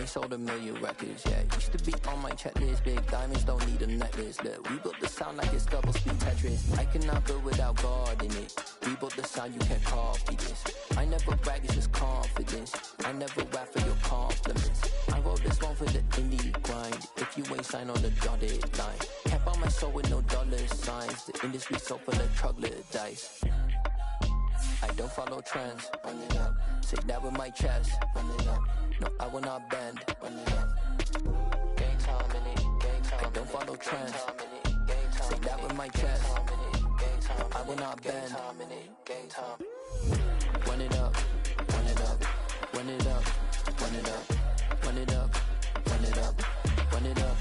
ain't sold a million records yet. Used to be on my checklist. Big diamonds don't need a necklace. Look, we built the sound like it's double speed Tetris. I cannot build without God in it. We built the sound, you can't copy this. I never brag, it's just confidence. I never rap for your compliments. I wrote this one for the indie grind. If you ain't signed on the dotted line, can't buy my soul with no dollar signs. The industry so full of troglodytes. I don't follow trends. Run it up. Say that with my chest. Run it up. No, I will not bend. Run it up. Gang time in it. Gang time. I don't follow trends. Say that with my chest. I will not bend. Gang time. Run it up. Run it up. Run it up. Run it up. Run it up. Run it up. Run it up.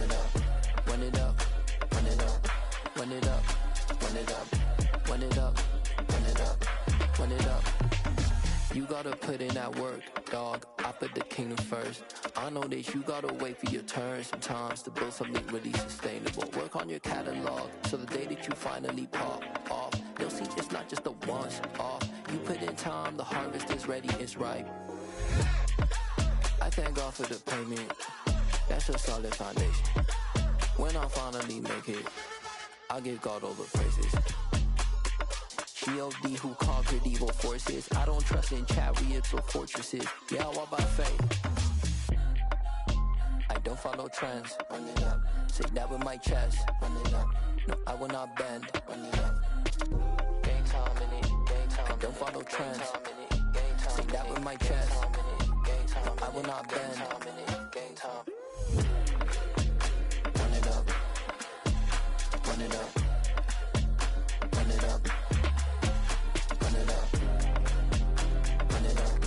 Run it up. Run it up. Run it up. Run it up. Run it up. Run it up. Run it up, run it up. You gotta put in that work, dog. I put the kingdom first. I know that you gotta wait for your turn sometimes to build something really sustainable. Work on your catalog, so the day that you finally pop off, you'll see it's not just a once off. You put in time, the harvest is ready, it's ripe. I thank God for the payment. That's a solid foundation. When I finally make it, I'll give God all the praises. G.O.D. who conquered evil forces. I don't trust in chariots or fortresses. Yeah, I walk by faith. I don't follow trends. Run it up. Say that with my chest. Run it up. No, I will not bend. Run it up. Gang time in it. Gang time. I don't follow trends. Say that with my chest. I will not bend. Gang time. Run it up. Run it up. Run it up. Run it up. Run it up.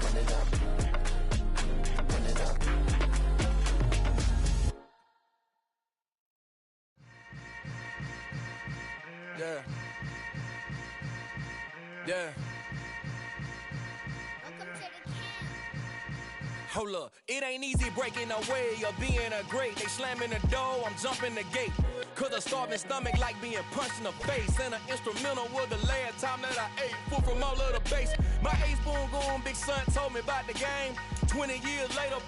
Run it up. Run it up. Yeah. Yeah. Hold up, it ain't easy breaking away or being a great. They slamming the door, I'm jumping the gate. Cause a starving stomach like being punched in the face. And an instrumental was the last time that I ate food from all of the base. My ace boom goon, big son told me about the game. 20 years later,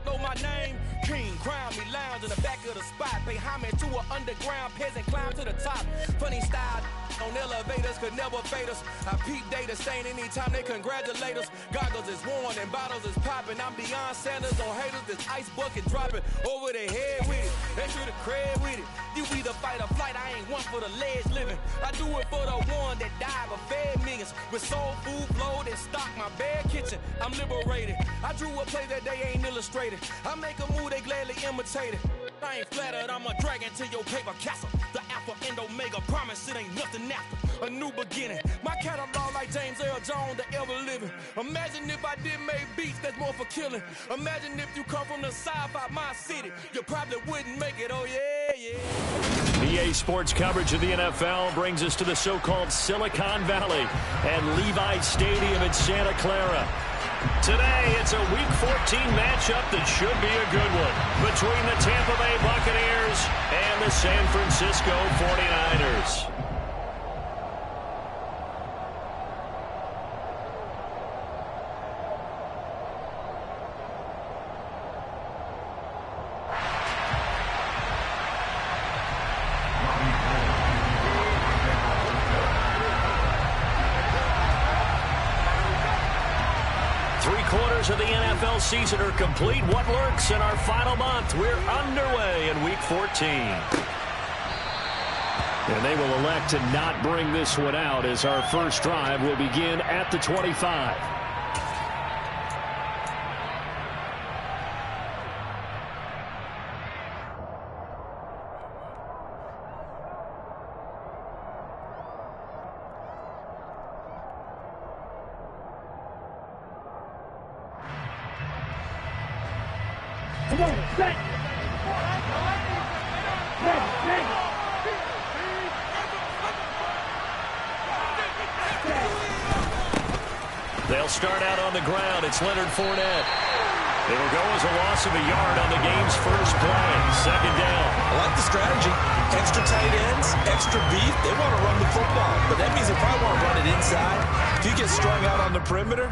know my name. King, crown me, lounge in the back of the spot. Pay homage to an underground peasant, climb to the top. Funny style on elevators could never fade us. I peep data stain anytime they congratulate us. Goggles is worn and bottles is popping. I'm beyond Sanders on haters, this ice bucket dropping over their head with it. They should have cred with it. You either fight or flight, I ain't one for the ledge living. I do it for the one that died but fed millions. With soul food flowed and stocked my bad kitchen. I'm liberated. I drew a play that they ain't illustrated. I make a move, they gladly imitate it. I ain't flattered, I'm a dragon to your paper castle. The Alpha and Omega, promise it ain't nothing after. A new beginning. My catalog like James Earl Jones, the ever living. Imagine if I did make beats that's more for killing. Imagine if you come from the sci-fi my city. You probably wouldn't make it, oh yeah, yeah. EA Sports coverage of the NFL brings us to the so-called Silicon Valley and Levi Stadium in Santa Clara. Today, it's a Week 14 matchup that should be a good one between the Tampa Bay Buccaneers and the San Francisco 49ers. Of the NFL season are complete. What lurks in our final month? We're underway in Week 14. And they will elect to not bring this one out as our first drive will begin at the 25. They'll start out on the ground. It's Leonard Fournette. It'll go as a loss of a yard on the game's first play. Second down. I like the strategy. Extra tight ends, extra beef. They want to run the football, but that means they probably want to run it inside. If you get strung out on the perimeter,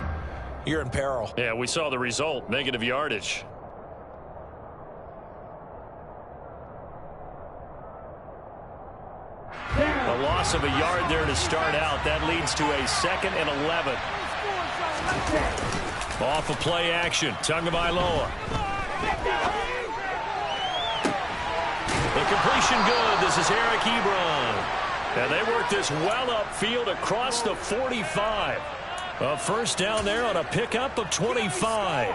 you're in peril. Yeah, we saw the result, negative yardage. A loss of a yard there to start out. That leads to a 2nd and 11. Off of play action. Tagovailoa. The completion good. This is Eric Ebron. And they work this well upfield across the 45. A first down there on a pickup of 25.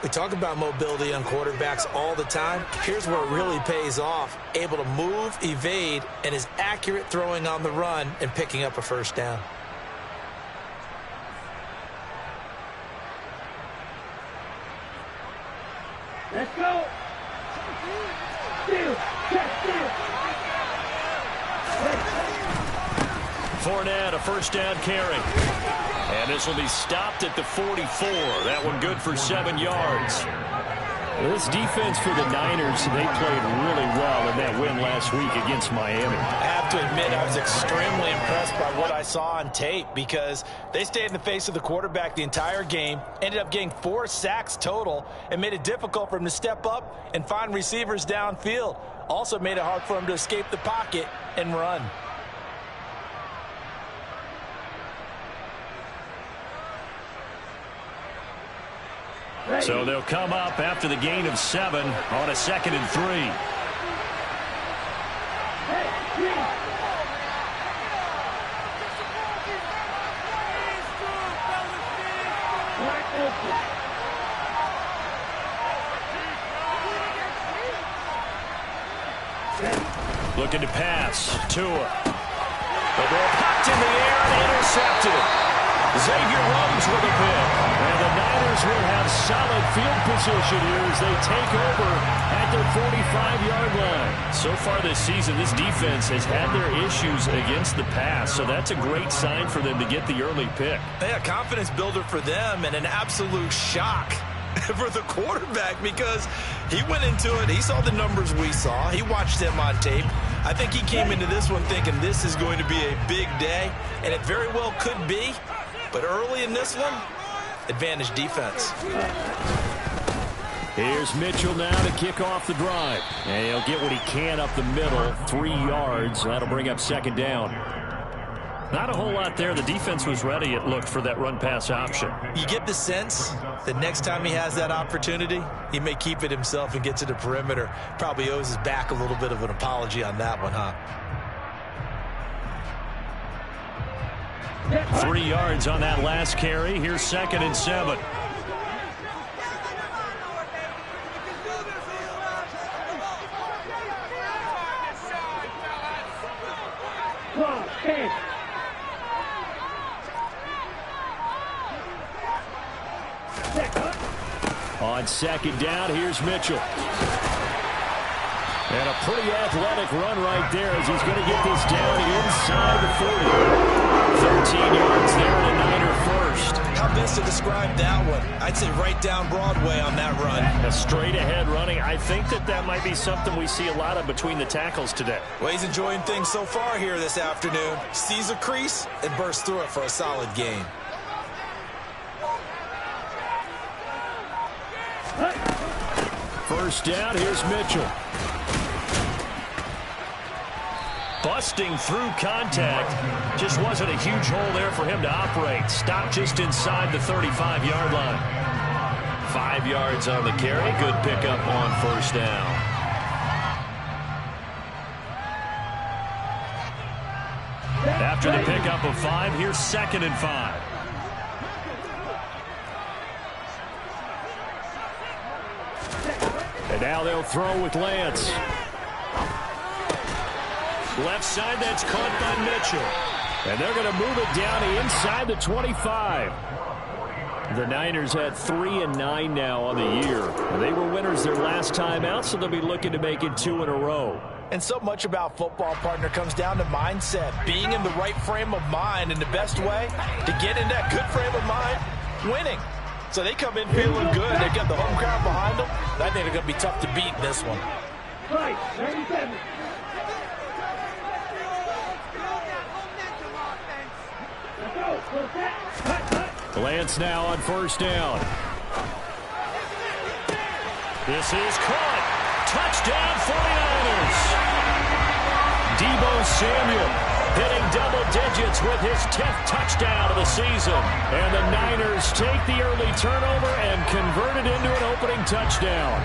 We talk about mobility on quarterbacks all the time. Here's where it really pays off. Able to move, evade, and is accurate throwing on the run and picking up a first down. Let's go. Fournette, a first down carry. And this will be stopped at the 44. That one good for 7 yards. This defense for the Niners, they played really well in that win last week against Miami. I have to admit, I was extremely impressed by what I saw on tape because they stayed in the face of the quarterback the entire game, ended up getting 4 sacks total, and made it difficult for him to step up and find receivers downfield. Also made it hard for him to escape the pocket and run. So they'll come up after the gain of 7 on a 2nd and 3. Looking to pass. Tua. The ball popped in the air and intercepted. Xavier Rhodes with a pick. And the Niners will have solid field position here as they take over at their 45-yard line. So far this season, this defense has had their issues against the pass, so that's a great sign for them to get the early pick. Yeah, confidence builder for them and an absolute shock for the quarterback because he went into it. He saw the numbers we saw. He watched them on tape. I think he came into this one thinking this is going to be a big day, and it very well could be. But early in this one, advantage defense. Here's Mitchell now to kick off the drive. And he'll get what he can up the middle, 3 yards. That'll bring up 2nd down. Not a whole lot there. The defense was ready, it looked, for that run-pass option. You get the sense that next time he has that opportunity, he may keep it himself and get to the perimeter. Probably owes his back a little bit of an apology on that one, huh? 3 yards on that last carry. Here's 2nd and 7. On 2nd down, here's Mitchell. And a pretty athletic run right there as he's going to get this down inside the 40. 13 yards there and a Niner first. How best to describe that one? I'd say right down Broadway on that run. A straight ahead running. I think that might be something we see a lot of between the tackles today. Well, he's enjoying things so far here this afternoon. Sees a crease and bursts through it for a solid gain. First down, here's Mitchell. Busting through contact. Just wasn't a huge hole there for him to operate. Stopped just inside the 35-yard line. 5 yards on the carry. Good pickup on first down. After the pickup of 5, here's 2nd and 5. And now they'll throw with Lance. Left side, that's caught by Mitchell. And they're going to move it down inside the 25. The Niners had 3-9 now on the year. They were winners their last time out, so they'll be looking to make it 2 in a row. And so much about football, partner, comes down to mindset. Being in the right frame of mind, and the best way to get in that good frame of mind, winning. So they come in feeling good. They've got the home crowd behind them. I think they're going to be tough to beat in this one. Right, 37. Lance now on first down. This is caught. Touchdown 49ers. Deebo Samuel hitting double digits with his 10th touchdown of the season. And the Niners take the early turnover and convert it into an opening touchdown.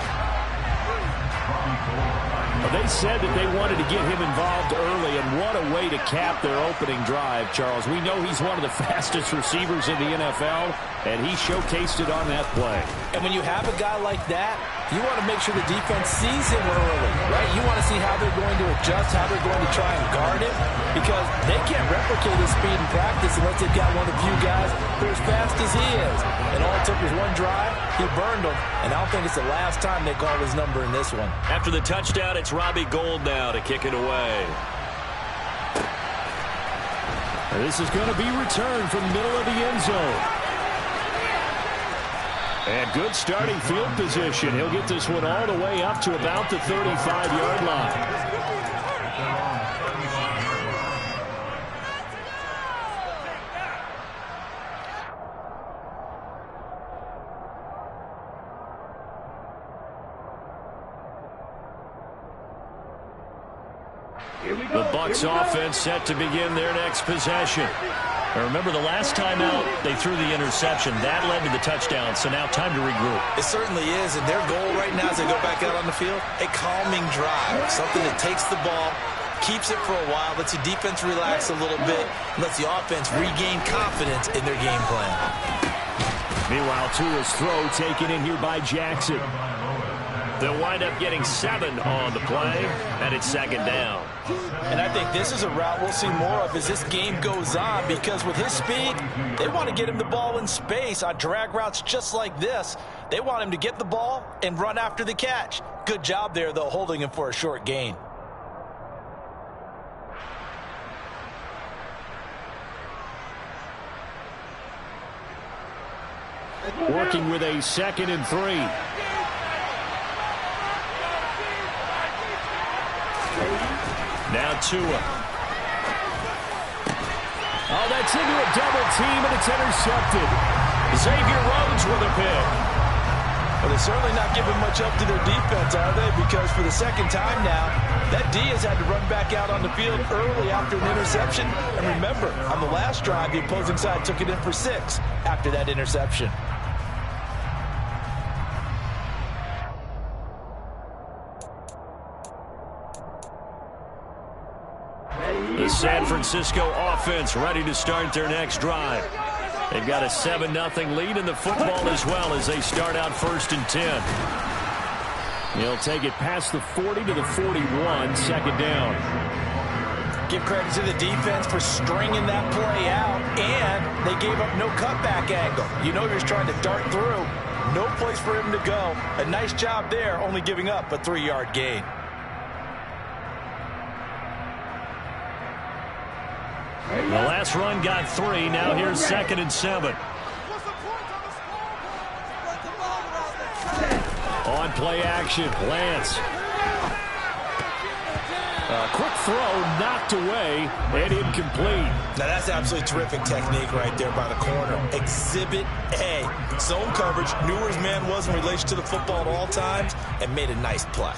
They said that they wanted to get him involved early, and what a way to cap their opening drive, Charles. We know he's one of the fastest receivers in the NFL, and he showcased it on that play. And when you have a guy like that, you want to make sure the defense sees him early, right? You want to see how they're going to adjust, how they're going to try and guard him, because they can't replicate his speed in practice unless they've got one of the few guys who are as fast as he is. And all it took was one drive, he burned them, and I don't think it's the last time they call his number in this one. After the touchdown, it's Robbie Gould now to kick it away. This is going to be returned from the middle of the end zone. And good starting field position. He'll get this one all the way up to about the 35-yard line. The Bucs offense set to begin their next possession. Now remember, the last time out, they threw the interception. That led to the touchdown, so now time to regroup. It certainly is, and their goal right now as they go back out on the field, a calming drive, something that takes the ball, keeps it for a while, lets the defense relax a little bit, and lets the offense regain confidence in their game plan. Meanwhile, Tua's throw taken in here by Jackson. They'll wind up getting 7 on the play, and it's second down. And I think this is a route we'll see more of as this game goes on, because with his speed, they want to get him the ball in space on drag routes just like this. They want him to get the ball and run after the catch. Good job there, though, holding him for a short gain. Working with a 2nd and 3. Now Tua. Oh, that's into a double team, and it's intercepted. Xavier Rhodes with a pick. Well, they're certainly not giving much up to their defense, are they? Because for the second time now, that D has had to run back out on the field early after an interception. And remember, on the last drive, the opposing side took it in for 6 after that interception. The San Francisco offense ready to start their next drive. They've got a 7-0 lead in the football as well as they start out 1st and 10. He'll take it past the 40 to the 41, second down. Give credit to the defense for stringing that play out, and they gave up no cutback angle. You know you're just trying to dart through. No place for him to go. A nice job there, only giving up a 3-yard gain. The last run got 3. Now here's 2nd and 7. On play action, Lance. A quick throw knocked away and incomplete. Now that's absolutely terrific technique right there by the corner. Exhibit A. Zone coverage, knew where his man was in relation to the football at all times, and made a nice play.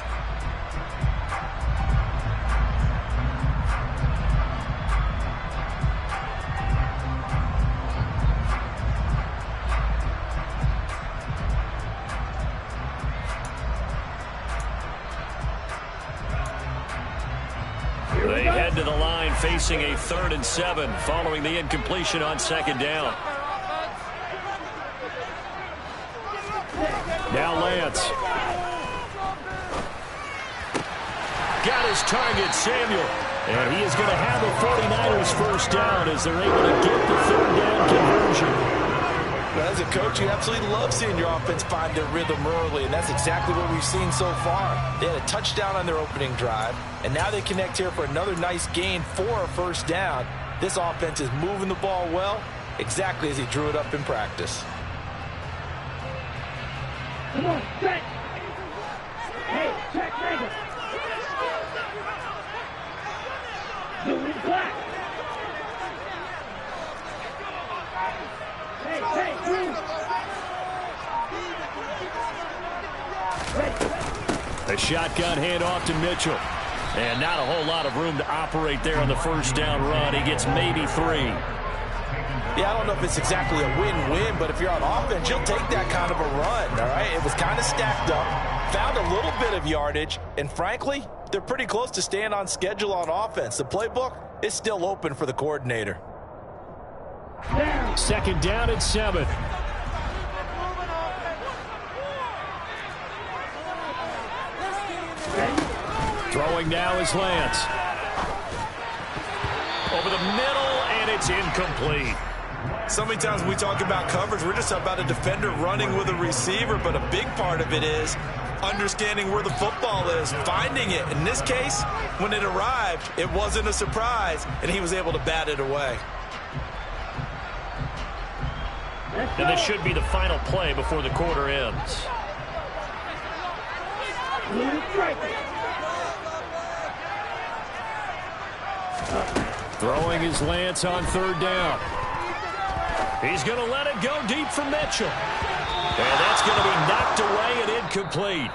They head to the line facing a 3rd and 7 following the incompletion on 2nd down. Now Lance. Got his target, Samuel. And he is going to have the 49ers first down as they're able to get the 3rd down conversion. Well, as a coach, you absolutely love seeing your offense find their rhythm early, and that's exactly what we've seen so far. They had a touchdown on their opening drive, and now they connect here for another nice gain for a 1st down. This offense is moving the ball well, exactly as he drew it up in practice. Come on, check. Hey, check angle. Blue and black. Hey, hey. A shotgun handoff to Mitchell. And not a whole lot of room to operate there on the first down run. He gets maybe 3. Yeah, I don't know if it's exactly a win-win, but if you're on offense, you'll take that kind of a run, all right? It was kind of stacked up, found a little bit of yardage, and frankly, they're pretty close to staying on schedule on offense. The playbook is still open for the coordinator. Second down and 7. Throwing now is Lance. Over the middle, and it's incomplete. So many times when we talk about coverage, we're just about a defender running with a receiver, but a big part of it is understanding where the football is, finding it. In this case, when it arrived, it wasn't a surprise, and he was able to bat it away. And this should be the final play before the quarter ends. Throwing is Lance on third down. He's going to let it go deep for Mitchell. And that's going to be knocked away and incomplete.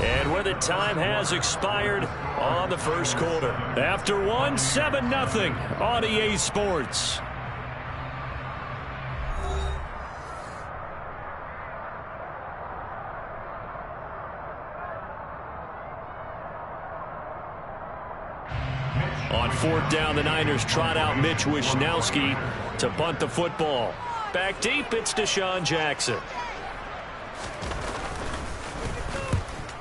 And where the time has expired on the first quarter. After one, 7-0 on EA Sports. On fourth down, the Niners trot out Mitch Wishnowski to bunt the football. Back deep, it's Deshaun Jackson.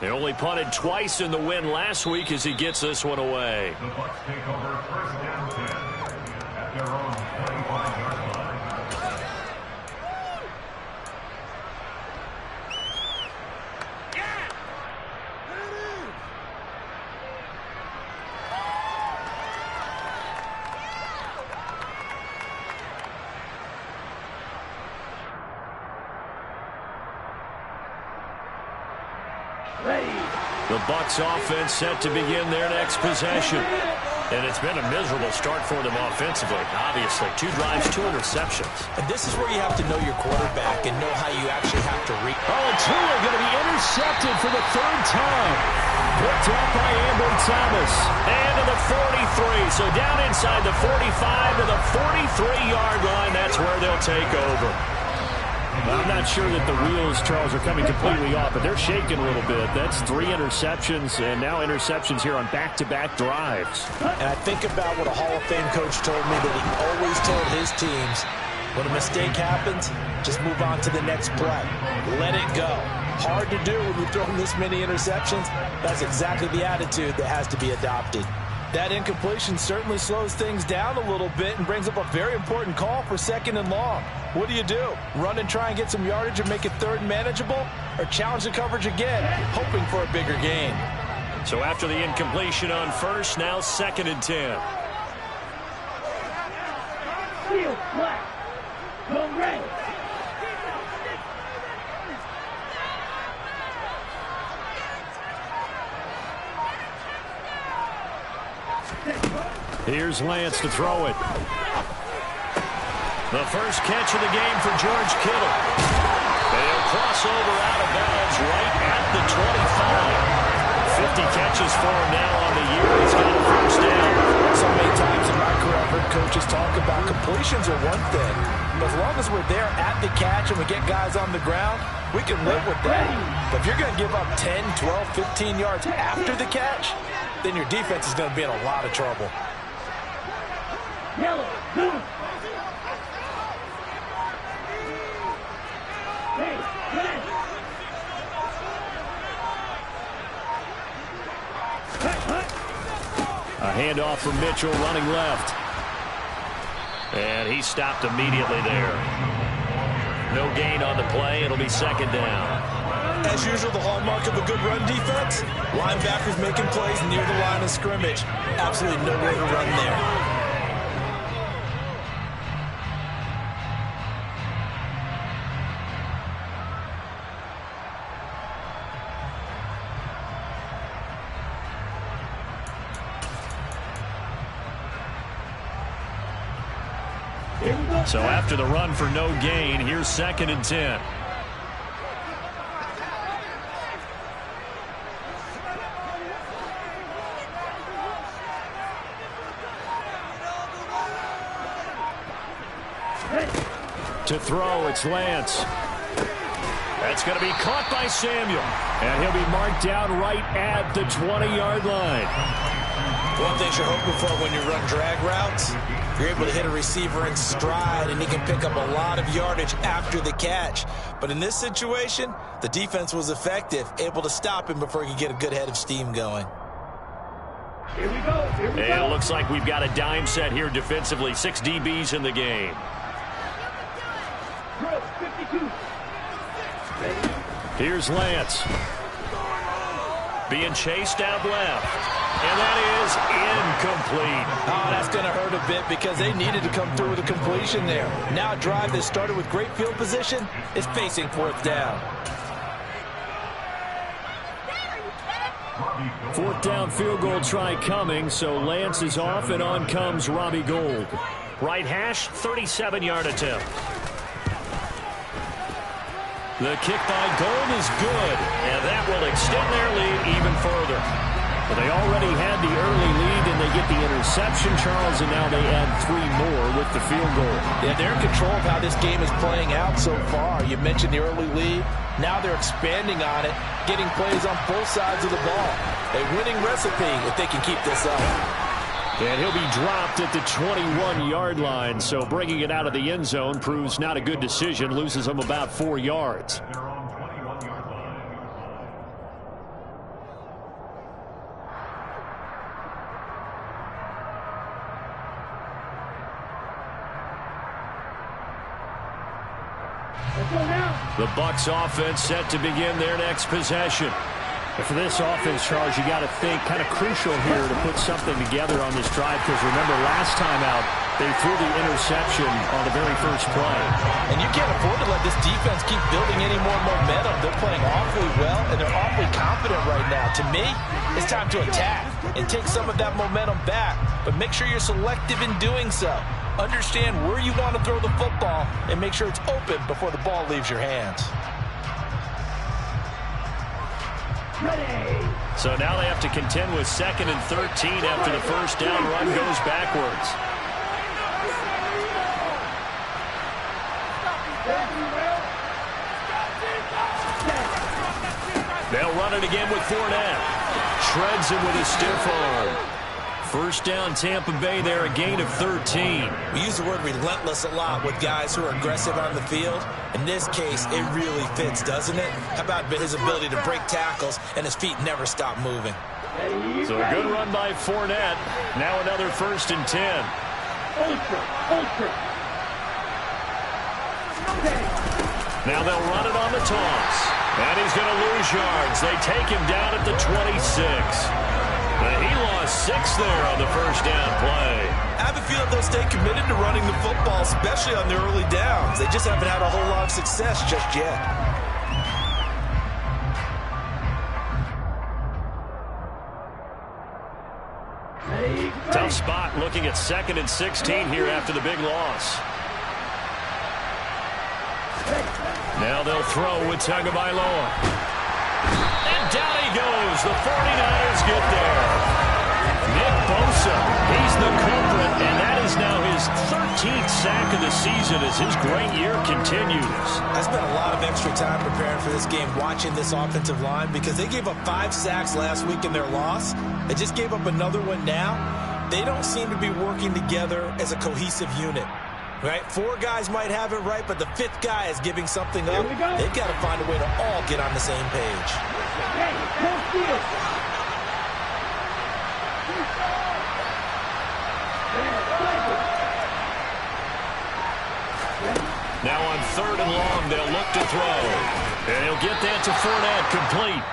They only punted twice in the win last week as he gets this one away. The Bucs take over first down 10 at their own 25-yard line. The Bucs offense set to begin their next possession. And it's been a miserable start for them offensively, obviously. 2 drives, 2 interceptions. And this is where you have to know your quarterback and know how you actually have to read. Oh, and Tua going to be intercepted for the 3rd time. Picked up by Amber Thomas. And to the 43. So down inside the 45 to the 43-yard line. That's where they'll take over. I'm not sure that the wheels, Charles, are coming completely off, but they're shaking a little bit. That's 3 interceptions, and now interceptions here on back-to-back drives. And I think about what a Hall of Fame coach told me that he always told his teams, when a mistake happens, just move on to the next play. Let it go. Hard to do when you're throwing this many interceptions. That's exactly the attitude that has to be adopted. That incompletion certainly slows things down a little bit and brings up a very important call for 2nd and long. What do? Run and try and get some yardage and make it 3rd and manageable? Or challenge the coverage again, hoping for a bigger gain? So after the incompletion on first, now 2nd and 10. Field flat. Go red. Here's Lance to throw it. The first catch of the game for George Kittle. They'll cross over out of bounds right at the 25. 50 catches for him now on the year. He's got a first down. So many times in my career, I've heard coaches talk about completions are one thing. But as long as we're there at the catch and we get guys on the ground, we can live with that. But if you're going to give up 10, 12, 15 yards after the catch, then your defense is going to be in a lot of trouble. Yellow. Hey, red. A handoff from Mitchell running left. And he stopped immediately there. No gain on the play. It'll be 2nd down. As usual, the hallmark of a good run defense, linebackers making plays near the line of scrimmage. Absolutely nowhere to run there. So after the run for no gain, here's 2nd and 10. To throw, it's Lance. That's going to be caught by Samuel. And he'll be marked down right at the 20-yard line. One thing you're hoping for when you run drag routes, you're able to hit a receiver in stride, and he can pick up a lot of yardage after the catch. But in this situation, the defense was effective, able to stop him before he could get a good head of steam going. Here we go. Here we go. And it looks like we've got a dime set here defensively. 6 DBs in the game. Drill 52. Here's Lance. Being chased out left. And that is incomplete. Oh, that's going to hurt a bit because they needed to come through with a completion there. Now a drive that started with great field position is facing 4th down. 4th down field goal try coming, so Lance is off, and on comes Robbie Gould. Right hash, 37-yard attempt. The kick by Gould is good, and that will extend their lead even further. But they already had the early lead, and they get the interception, Charles, and now they add 3 more with the field goal. Yeah, they're in control of how this game is playing out so far. You mentioned the early lead. Now they're expanding on it, getting plays on both sides of the ball. A winning recipe if they can keep this up. And he'll be dropped at the 21-yard line, so bringing it out of the end zone proves not a good decision, loses him about 4 yards. The Bucs offense set to begin their next possession. And for this offense, Charles, you got to think kind of crucial here to put something together on this drive, because remember last time out they threw the interception on the very first play. And you can't afford to let this defense keep building any more momentum. They're playing awfully well, and they're awfully confident right now. To me, it's time to attack and take some of that momentum back, but make sure you're selective in doing so. Understand where you want to throw the football and make sure it's open before the ball leaves your hands. Ready. So now they have to contend with 2nd and 13 after the first down run goes backwards. They'll run it again with Fournette. Shreds him with a stiff arm. First down, Tampa Bay there, a gain of 13. We use the word relentless a lot with guys who are aggressive on the field. In this case, it really fits, doesn't it? How about his ability to break tackles and his feet never stop moving? So a good run by Fournette. Now another 1st and 10. Ultra. Now they'll run it on the toss. And he's going to lose yards. They take him down at the 26. He lost 6 there on the first down play. I have a feeling they'll stay committed to running the football, especially on the early downs. They just haven't had a whole lot of success just yet. Tough spot looking at 2nd and 16 here after the big loss. Now they'll throw with Tagovailoa. And down he goes. The 49ers get there. Nick Bosa, he's the culprit, and that is now his 13th sack of the season as his great year continues. I spent a lot of extra time preparing for this game, watching this offensive line, because they gave up 5 sacks last week in their loss. They just gave up another one now. They don't seem to be working together as a cohesive unit. Right? 4 guys might have it right, but the 5th guy is giving something up. They've got to find a way to all get on the same page. Now on 3rd and long, they'll look to throw. And he'll get that to Fournette, complete.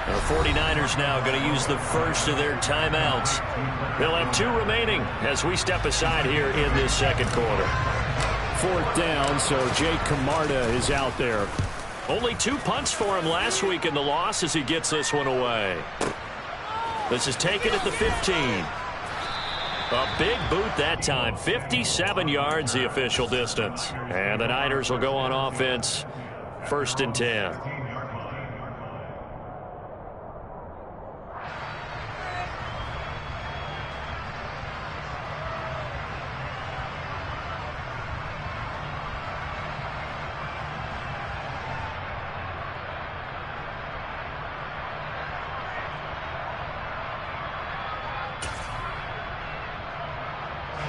The 49ers now going to use the first of their timeouts. They'll have 2 remaining as we step aside here in this second quarter. 4th down, so Jake Camarda is out there. Only 2 punts for him last week in the loss as he gets this one away. This is taken at the 15. A big boot that time. 57 yards the official distance. And the Niners will go on offense. 1st and 10.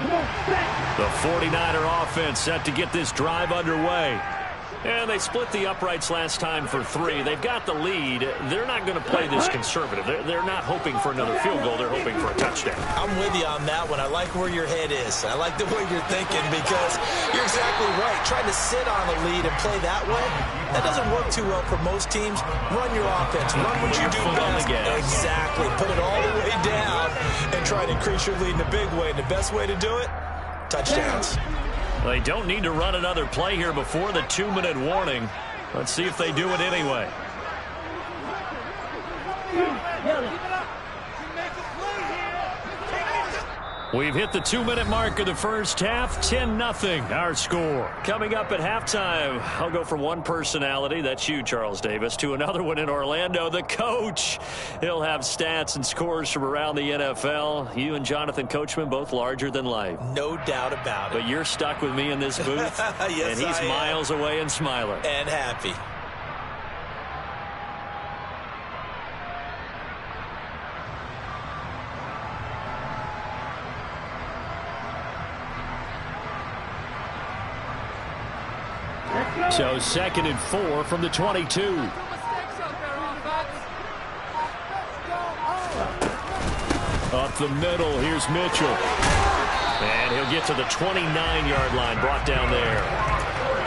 The 49er offense set to get this drive underway. And they split the uprights last time for 3. They've got the lead. They're not going to play this conservative. They're not hoping for another field goal. They're hoping for a touchdown. I'm with you on that one. I like where your head is. I like the way you're thinking because you're exactly right. Trying to sit on a lead and play that way, that doesn't work too well for most teams. Run your offense. Run what you do best. Exactly. Put it all the way down and try to increase your lead in a big way. And the best way to do it, touchdowns. They don't need to run another play here before the 2-minute warning. Let's see if they do it anyway. We've hit the 2-minute mark of the first half. 10-0 our score. Coming up at halftime, I'll go from one personality, that's you, Charles Davis, to another one in Orlando, the coach. He'll have stats and scores from around the NFL. You and Jonathan Coachman, both larger than life. No doubt about it. But you're stuck with me in this booth, yes, and he's miles away and smiling. And happy. So 2nd and 4 from the 22. Up the middle, here's Mitchell. And he'll get to the 29-yard line, brought down there.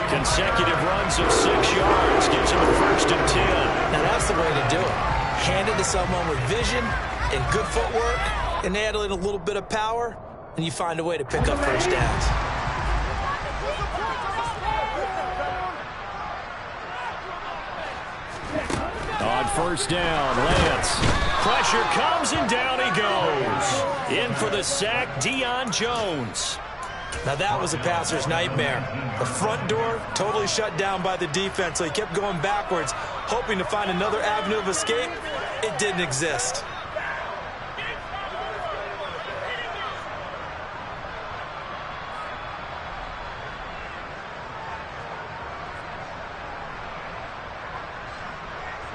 Consecutive runs of 6 yards, gives him a 1st and 10. Now that's the way to do it. Hand it to someone with vision and good footwork, and add in a little bit of power, and you find a way to pick up first downs. On 1st down, Lance. Pressure comes and down he goes. In for the sack, Deion Jones. Now that was a passer's nightmare. The front door totally shut down by the defense, so he kept going backwards, hoping to find another avenue of escape. It didn't exist.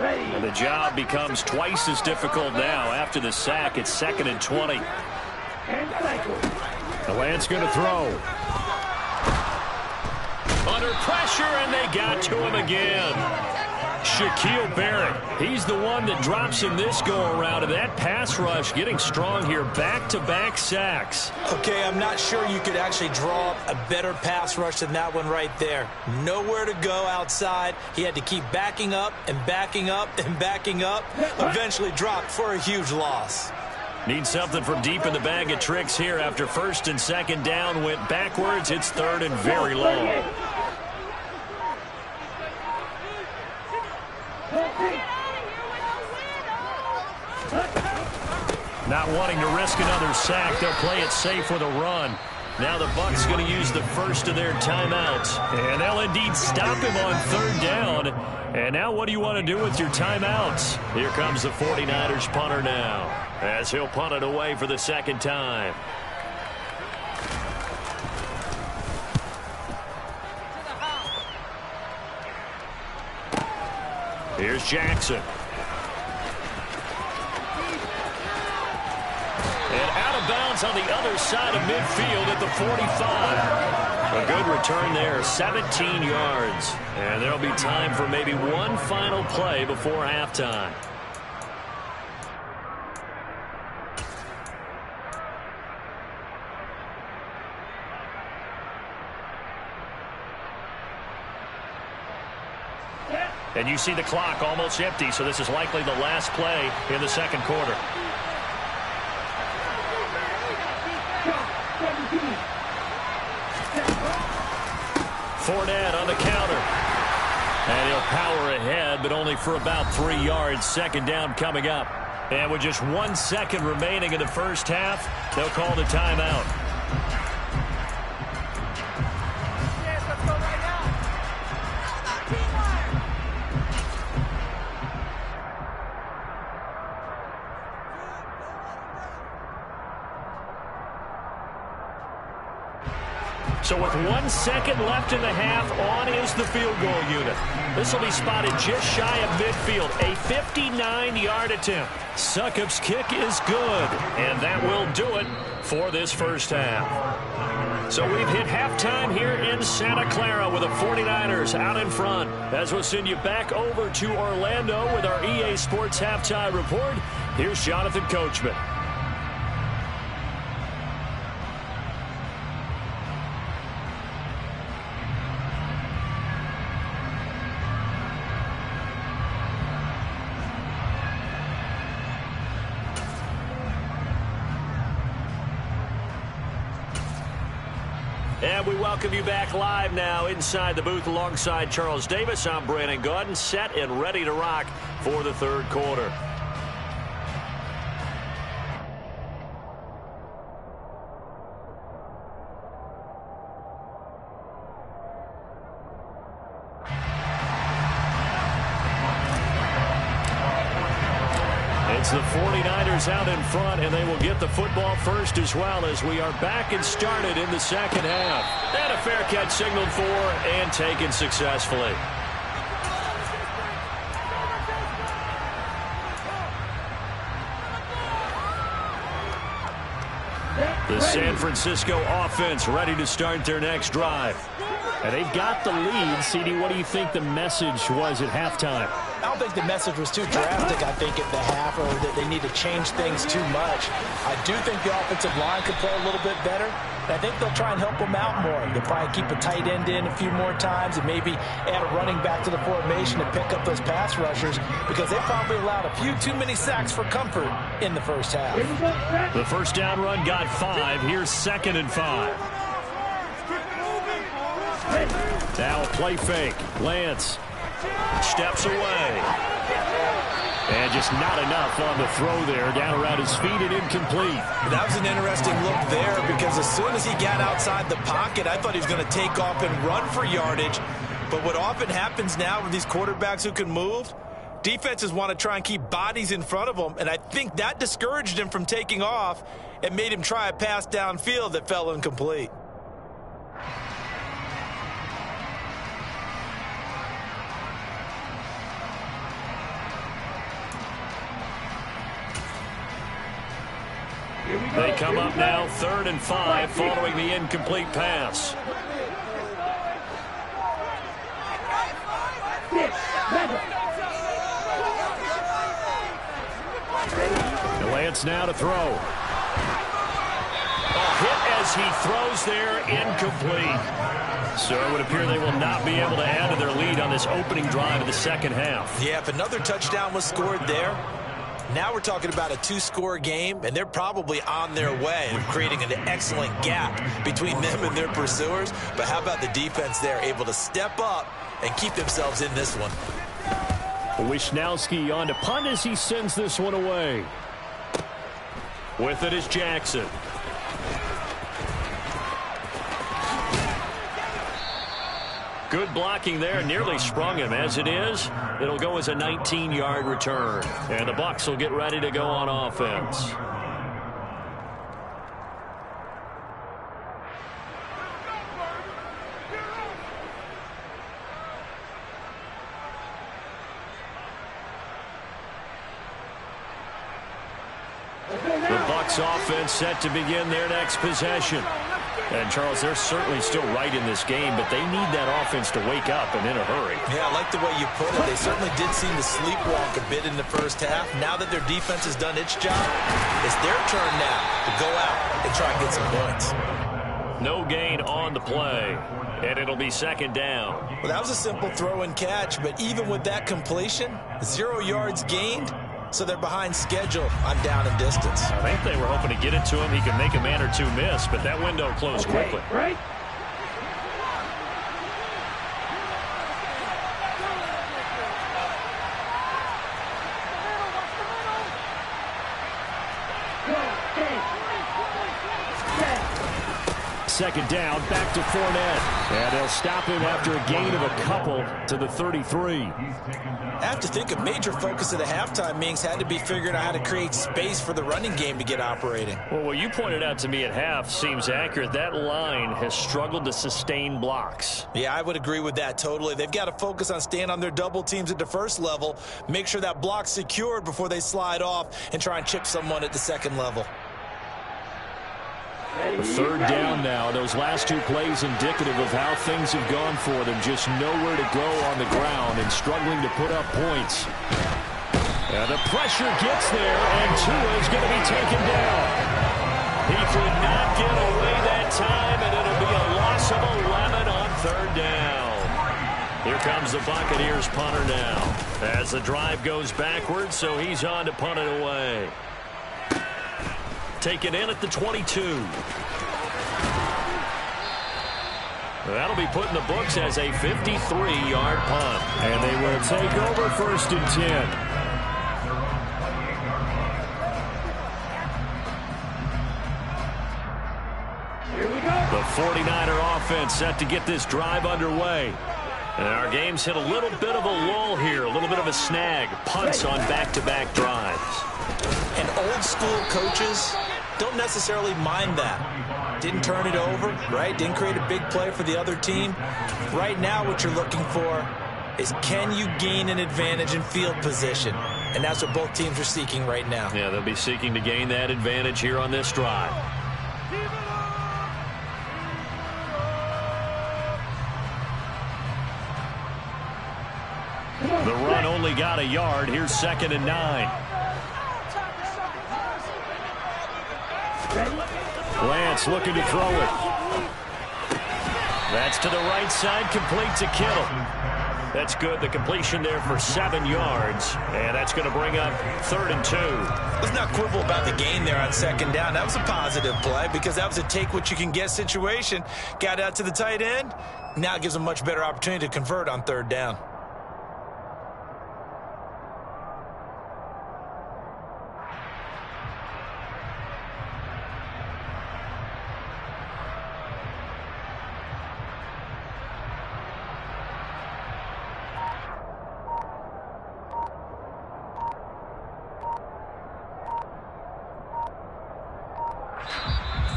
And the job becomes twice as difficult now. After the sack, it's 2nd and 20. Lance going to throw. Under pressure, and they got to him again. Shaquille Barrett, he's the one that drops him this go-around. And that pass rush getting strong here. Back-to-back sacks. Okay, I'm not sure you could actually draw up a better pass rush than that one right there. Nowhere to go outside. He had to keep backing up and backing up and backing up. Eventually dropped for a huge loss. Need something from deep in the bag of tricks here. After 1st and 2nd down, went backwards. It's 3rd and very long. Not wanting to risk another sack, they'll play it safe with a run. Now the Bucs going to use the first of their timeouts. And they'll indeed stop him on 3rd down. And now what do you want to do with your timeouts? Here comes the 49ers punter now, as he'll punt it away for the 2nd time. Here's Jackson. And out of bounds on the other side of midfield at the 45. A good return there, 17 yards. And there'll be time for maybe one final play before halftime. And you see the clock almost empty, so this is likely the last play in the 2nd quarter. Fournette on the counter. And he'll power ahead, but only for about 3 yards. 2nd down coming up. And with just 1 second remaining in the first half, they'll call the timeout. So with 1 second left in the half, on is the field goal unit. This will be spotted just shy of midfield. A 59-yard attempt. Succop's kick is good, and that will do it for this first half. So we've hit halftime here in Santa Clara with the 49ers out in front. As we'll send you back over to Orlando with our EA Sports Halftime Report, here's Jonathan Coachman. And we welcome you back live now inside the booth alongside Charles Davis. I'm Brandon Gaudin, set and ready to rock for the third quarter. It's the 49ers out in front, and they will get the football first as well as we are back and started in the second half. And a fair catch signaled for and taken successfully. The San Francisco offense ready to start their next drive. And they've got the lead. CD, what do you think the message was at halftime? I don't think the message was too drastic, I think, at the half, or that they need to change things too much. I do think the offensive line could play a little bit better. I think they'll try and help them out more. They'll probably keep a tight end in a few more times and maybe add a running back to the formation to pick up those pass rushers, because they probably allowed a few too many sacks for comfort in the first half. The first down run got 5. Here's 2nd and 5. Now a play fake. Lance steps away. And just not enough on the throw there. Down around his feet and incomplete. That was an interesting look there, because as soon as he got outside the pocket, I thought he was going to take off and run for yardage. But what often happens now with these quarterbacks who can move, defenses want to try and keep bodies in front of them, and I think that discouraged him from taking off and made him try a pass downfield that fell incomplete. They come up now 3rd and 5 following the incomplete pass. Lance now to throw. A hit as he throws there, incomplete. So it would appear they will not be able to add to their lead on this opening drive of the second half. Yeah, if another touchdown was scored there, now we're talking about a 2-score game, and they're probably on their way of creating an excellent gap between them and their pursuers. But how about the defense there, able to step up and keep themselves in this one? Wisnowski on to punt as he sends this one away. With it is Jackson. Good blocking there, nearly sprung him. As it is, it'll go as a 19-yard return. And the Bucs will get ready to go on offense. The Bucs offense set to begin their next possession. And, Charles, they're certainly still right in this game, but they need that offense to wake up and in a hurry. Yeah, I like the way you put it. They certainly did seem to sleepwalk a bit in the first half. Now that their defense has done its job, it's their turn now to go out and try and get some points. No gain on the play, and it'll be 2nd down. Well, that was a simple throw and catch, but even with that completion, 0 yards gained. So they're behind schedule on down and distance. I think they were hoping to get it to him. He could make a man or two miss, but that window closed quickly. Right. second down. Back to Fournette. And they'll stop him after a gain of a couple to the 33. I have to think a major focus of the halftime meetings had to be figuring out how to create space for the running game to get operating. Well, what you pointed out to me at half seems accurate. That line has struggled to sustain blocks. Yeah, I would agree with that totally. They've got to focus on staying on their double teams at the first level, make sure that block's secured before they slide off and try and chip someone at the second level. A third down now. Those last two plays indicative of how things have gone for them. Just nowhere to go on the ground and struggling to put up points. And the pressure gets there, and Tua is going to be taken down. He could not get away that time, and it'll be a loss of 11 on third down. Here comes the Buccaneers punter now. As the drive goes backwards, so he's on to punt it away. Taken in at the 22. That'll be put in the books as a 53-yard punt. And they will take over first and 10. The 49er offense set to get this drive underway. And our game's hit a little bit of a lull here, a little bit of a snag. Punts on back-to-back drives. And old school coaches don't necessarily mind that. Didn't turn it over, right? Didn't create a big play for the other team. Right now what you're looking for is, can you gain an advantage in field position? And that's what both teams are seeking right now. Yeah, they'll be seeking to gain that advantage here on this drive. The run only got a yard. Here's 2nd and 9. Lance looking to throw it. That's to the right side, complete to Kittle. That's good. The completion there for 7 yards, and that's going to bring up 3rd and 2. Let's not quibble about the gain there on 2nd down. That was a positive play because that was a take-what-you-can-get situation. Got out to the tight end. Now it gives them a much better opportunity to convert on 3rd down.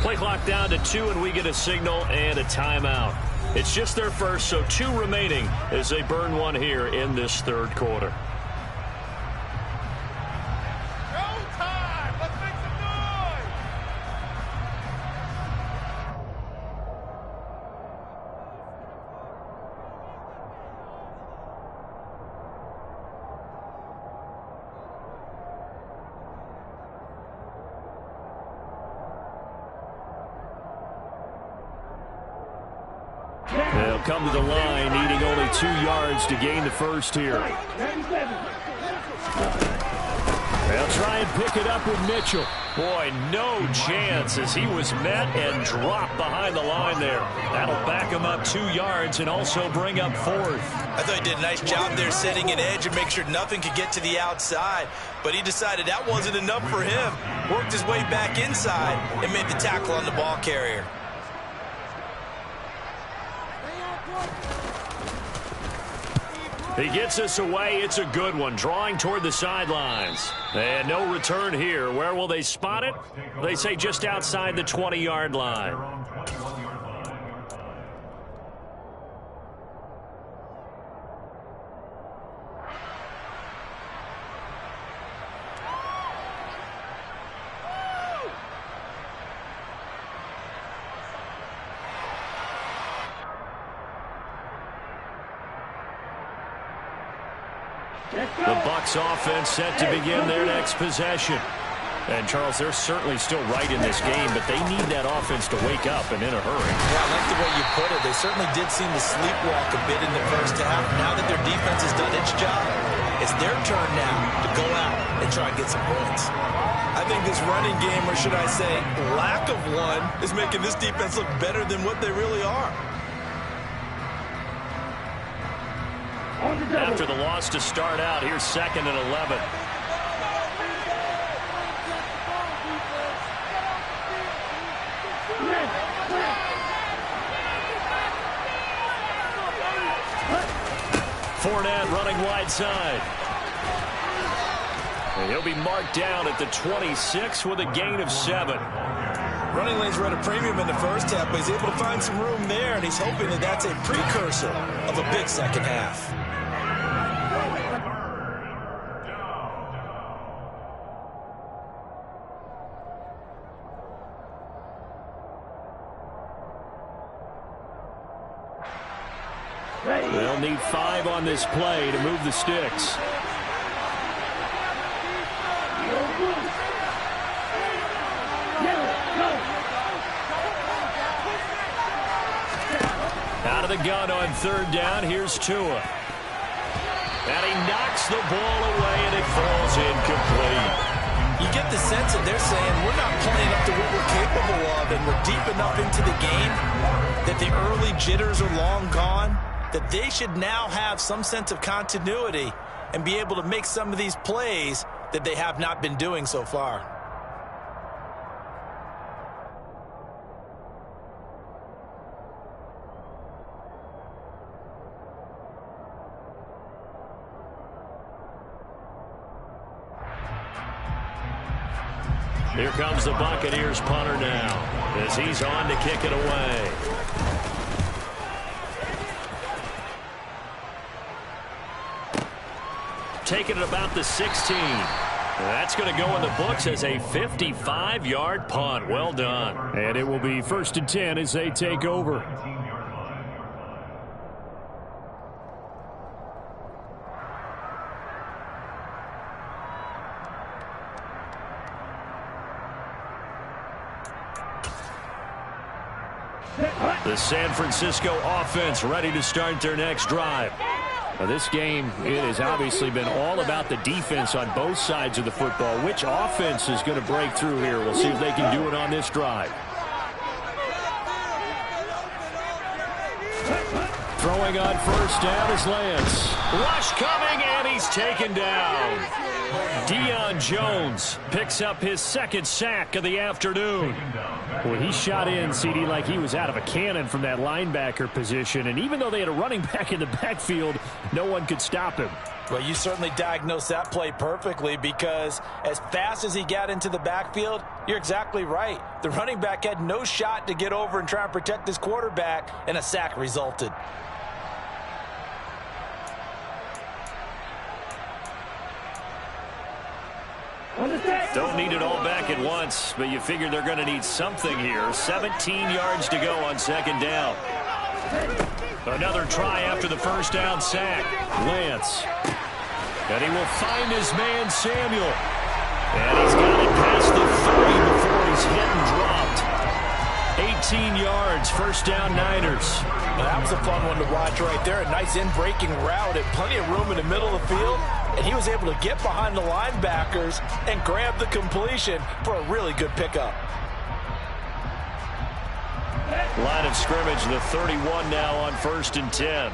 Play clock down to 2, and we get a signal and a timeout. It's just their first, so 2 remaining as they burn one here in this 3rd quarter. They'll come to the line, needing only 2 yards to gain the first here. They'll try and pick it up with Mitchell. Boy, no chance as he was met and dropped behind the line there. That'll back him up 2 yards and also bring up 4th. I thought he did a nice job there setting an edge and make sure nothing could get to the outside. But he decided that wasn't enough for him. Worked his way back inside and made the tackle on the ball carrier. He gets us away. It's a good one. Drawing toward the sidelines. And no return here. Where will they spot it? They say just outside the 20-yard line. The Bucs offense set to begin their next possession. And, Charles, they're certainly still right in this game, but they need that offense to wake up and in a hurry. Yeah, I like the way you put it. They certainly did seem to sleepwalk a bit in the first half. Now that their defense has done its job, it's their turn now to go out and try and get some points. I think this running game, or should I say lack of one, is making this defense look better than what they really are. After the loss to start out, here's 2nd and 11. Fournette running wide side. And he'll be marked down at the 26 with a gain of 7. Running lanes were at a premium in the first half, but he's able to find some room there, and he's hoping that that's a precursor of a big second half. They'll need 5 on this play to move the sticks. Out of the gun on 3rd down. Here's Tua. And he knocks the ball away, and it falls incomplete. You get the sense that they're saying we're not playing up to what we're capable of, and we're deep enough into the game that the early jitters are long gone, that they should now have some sense of continuity and be able to make some of these plays that they have not been doing so far. Here comes the Buccaneers punter now as he's on to kick it away. Taking it about the 16. That's going to go in the books as a 55-yard punt. Well done. And it will be 1st and 10 as they take over. The San Francisco offense ready to start their next drive. Now this game, it has obviously been all about the defense on both sides of the football. Which offense is going to break through here? We'll see if they can do it on this drive. Throwing on 1st down is Lance. Rush coming, and he's taken down. Deion Jones picks up his 2nd sack of the afternoon. Well, he shot in, CD, like he was out of a cannon from that linebacker position. And even though they had a running back in the backfield, no one could stop him. Well, you certainly diagnosed that play perfectly, because as fast as he got into the backfield, you're exactly right. The running back had no shot to get over and try and protect his quarterback, and a sack resulted. Don't need it all back at once, but you figure they're going to need something here. 17 yards to go on 2nd down. Another try after the 1st down sack. Lance. And he will find his man, Samuel. And he's got it past the 30 before he's hit and dropped. 18 yards, 1st down Niners. Well, that was a fun one to watch right there. A nice in-breaking route and plenty of room in the middle of the field. And he was able to get behind the linebackers and grab the completion for a really good pickup. Line of scrimmage, the 31 now on 1st and 10.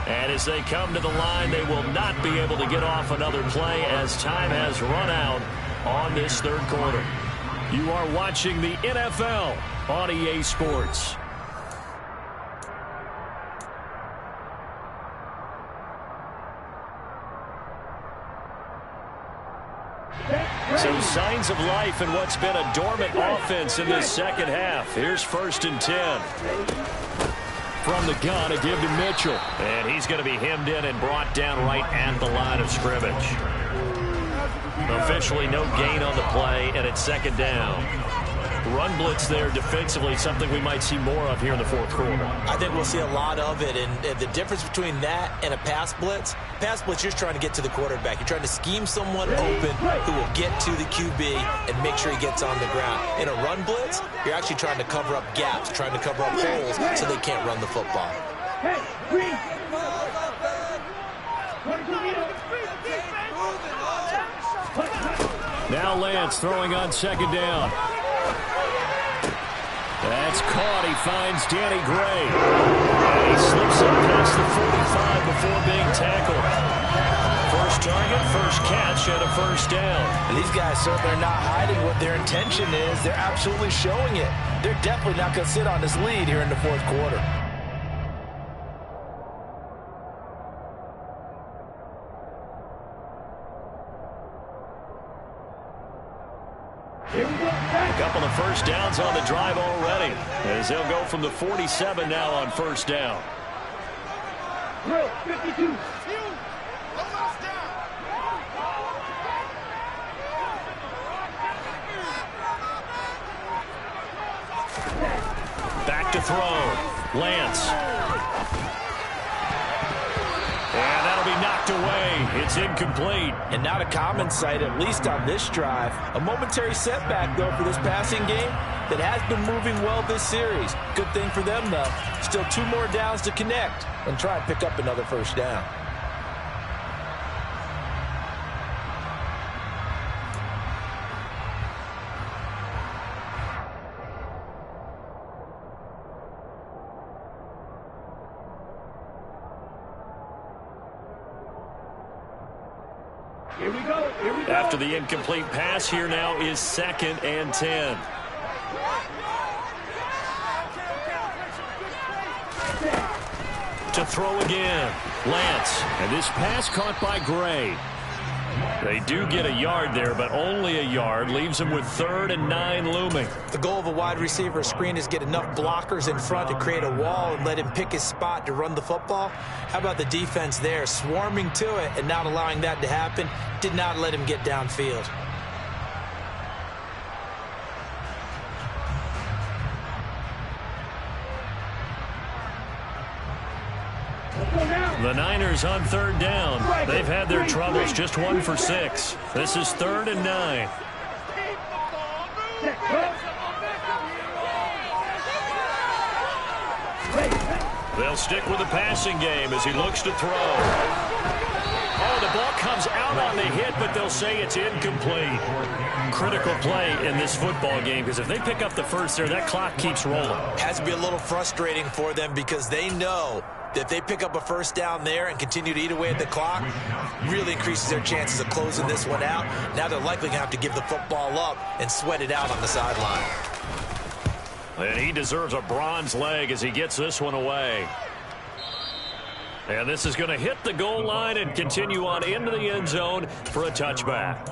And as they come to the line, they will not be able to get off another play as time has run out on this 3rd quarter. You are watching the NFL on EA Sports. Some signs of life in what's been a dormant offense in this 2nd half. Here's 1st and 10. From the gun, a give to Mitchell. And he's going to be hemmed in and brought down right at the line of scrimmage. Officially no gain on the play, and it's 2nd down. Run blitz there defensively, something we might see more of here in the 4th quarter. I think we'll see a lot of it, and the difference between that and a pass blitz, you're just trying to get to the quarterback. You're trying to scheme someone open who will get to the QB and make sure he gets on the ground. In a run blitz, you're actually trying to cover up gaps, trying to cover up holes so they can't run the football. Now Lance throwing on 2nd down. That's caught. He finds Danny Gray. And he slips up past the 45 before being tackled. First target, first catch, and a first down. And these guys certainly are not hiding what their intention is. They're absolutely showing it. They're definitely not going to sit on this lead here in the fourth quarter. A couple of first downs on the drive already, as they'll go from the 47 now on first down. 52. Back to throw. Lance. And that'll be knocked away. It's incomplete. And not a common sight, at least on this drive. A momentary setback, though, for this passing game that has been moving well this series. Good thing for them, though. Still 2 more downs to connect and try and pick up another first down. Here we go. After the incomplete pass, here now is 2nd and 10. To throw again. Lance. And this pass caught by Gray. They do get a yard there, but only a yard. Leaves them with 3rd and 9 looming. The goal of a wide receiver screen is get enough blockers in front to create a wall and let him pick his spot to run the football. How about the defense there, swarming to it and not allowing that to happen? Did not let him get downfield. The Niners on 3rd down. They've had their troubles, just 1 for 6. This is 3rd and 9. They'll stick with the passing game as he looks to throw. Oh, the ball comes out on the hit, but they'll say it's incomplete. Critical play in this football game, because if they pick up the first there, that clock keeps rolling. Has to be a little frustrating for them because they know that if they pick up a first down there and continue to eat away at the clock, really increases their chances of closing this one out. Now they're likely going to have to give the football up and sweat it out on the sideline. And he deserves a bronze leg as he gets this one away. And this is going to hit the goal line and continue on into the end zone for a touchback.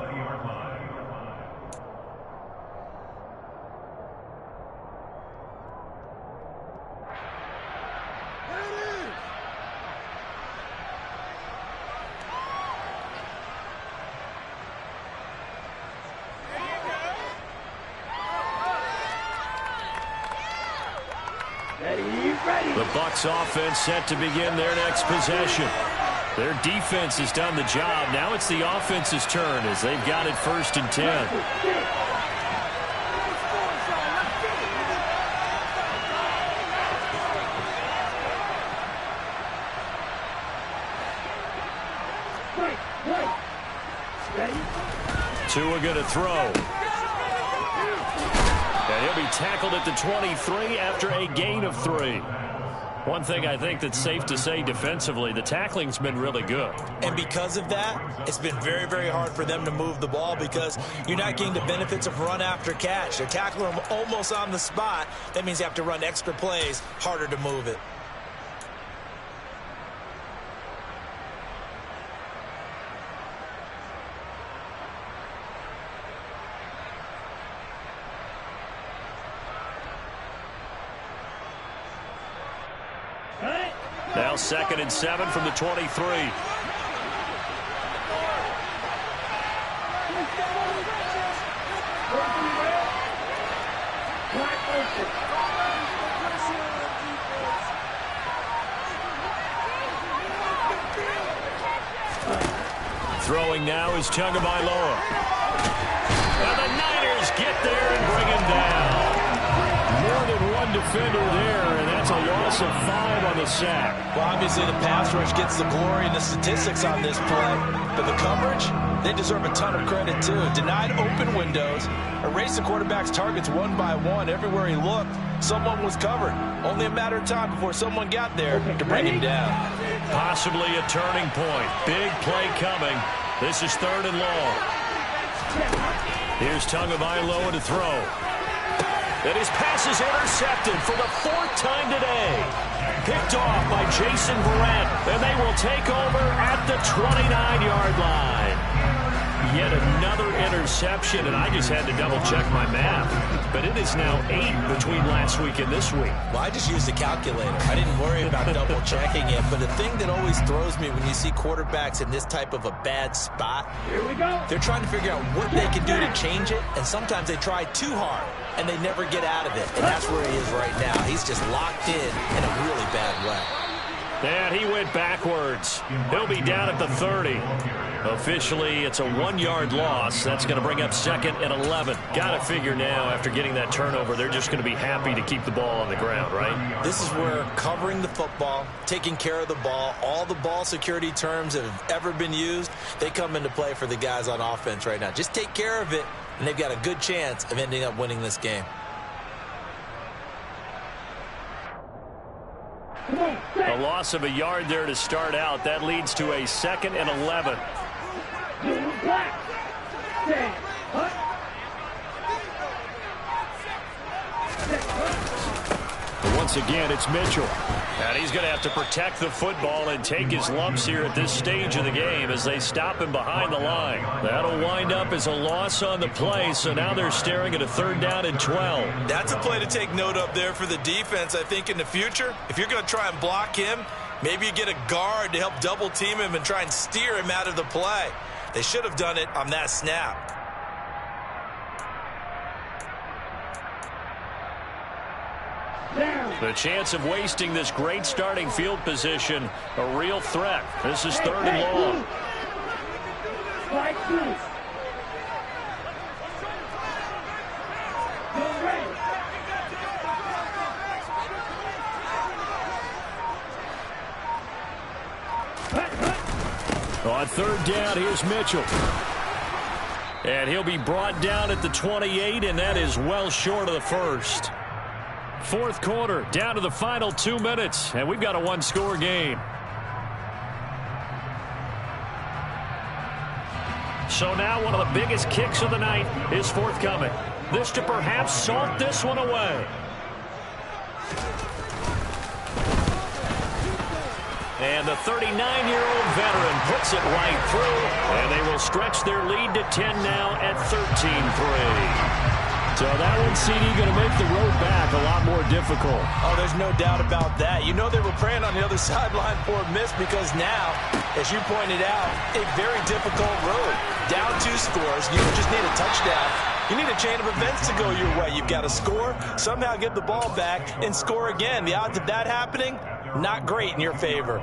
The Bucs offense set to begin their next possession. Their defense has done the job. Now it's the offense's turn as they've got it 1st and 10. Tua going to throw. And he'll be tackled at the 23 after a gain of 3. One thing I think that's safe to say defensively, the tackling's been really good. And because of that, it's been very, very hard for them to move the ball because you're not getting the benefits of run after catch. They're tackling them almost on the spot. That means you have to run extra plays, harder to move it. Now 2nd and 7 from the 23. Throwing now is Tagovailoa. And the Niners get there and bring him down. more than one defender there, and that's a loss of 5 on the sack. Well, obviously the pass rush gets the glory and the statistics on this play, but the coverage, they deserve a ton of credit too. Denied open windows, erased the quarterback's targets one by one. Everywhere he looked, someone was covered. Only a matter of time before someone got there to bring him down. Possibly a turning point. Big play coming. This is 3rd and long. Here's Tagovailoa to throw. And his pass is intercepted for the 4th time today. Picked off by Jason Verrett. And they will take over at the 29-yard line. Yet another interception, and I just had to double-check my math. But it is now 8 between last week and this week. Well, I just used a calculator. I didn't worry about double-checking it. But the thing that always throws me when you see quarterbacks in this type of a bad spot, Here we go. they're trying to figure out what they can do to change it, and sometimes they try too hard, and they never get out of it. And that's where he is right now. He's just locked in a really bad way. And he went backwards. He'll be down at the 30. Officially, it's a 1-yard loss. That's going to bring up 2nd and 11. Got to figure now, after getting that turnover, they're just going to be happy to keep the ball on the ground, right? This is where covering the football, taking care of the ball, all the ball security terms that have ever been used, they come into play for the guys on offense right now. Just take care of it, and they've got a good chance of ending up winning this game. A loss of a yard there to start out. That leads to a 2nd and 11. Black. Stand. Hut. Once again, it's Mitchell. And he's going to have to protect the football and take his lumps here at this stage of the game as they stop him behind the line. That'll wind up as a loss on the play, so now they're staring at a 3rd down and 12. That's a play to take note of there for the defense, I think, in the future. If you're going to try and block him, maybe you get a guard to help double-team him and try and steer him out of the play. They should have done it on that snap. The chance of wasting this great starting field position, a real threat. This is 3rd and long. Strike loose. Go ready. On 3rd down, here's Mitchell. And he'll be brought down at the 28, and that is well short of the 1st. 4th quarter, down to the final 2 minutes, and we've got a 1-score game. So now one of the biggest kicks of the night is forthcoming. This to perhaps salt this one away. And the 39-year-old veteran puts it right through, and they will stretch their lead to 10 now at 13-3. So that one, CD, going to make the road back a lot more difficult. Oh, there's no doubt about that. You know they were praying on the other sideline for a miss because now, as you pointed out, a very difficult road. Down 2 scores. You don't just need a touchdown. You need a chain of events to go your way. You've got to score, somehow get the ball back, and score again. The odds of that happening, not great in your favor.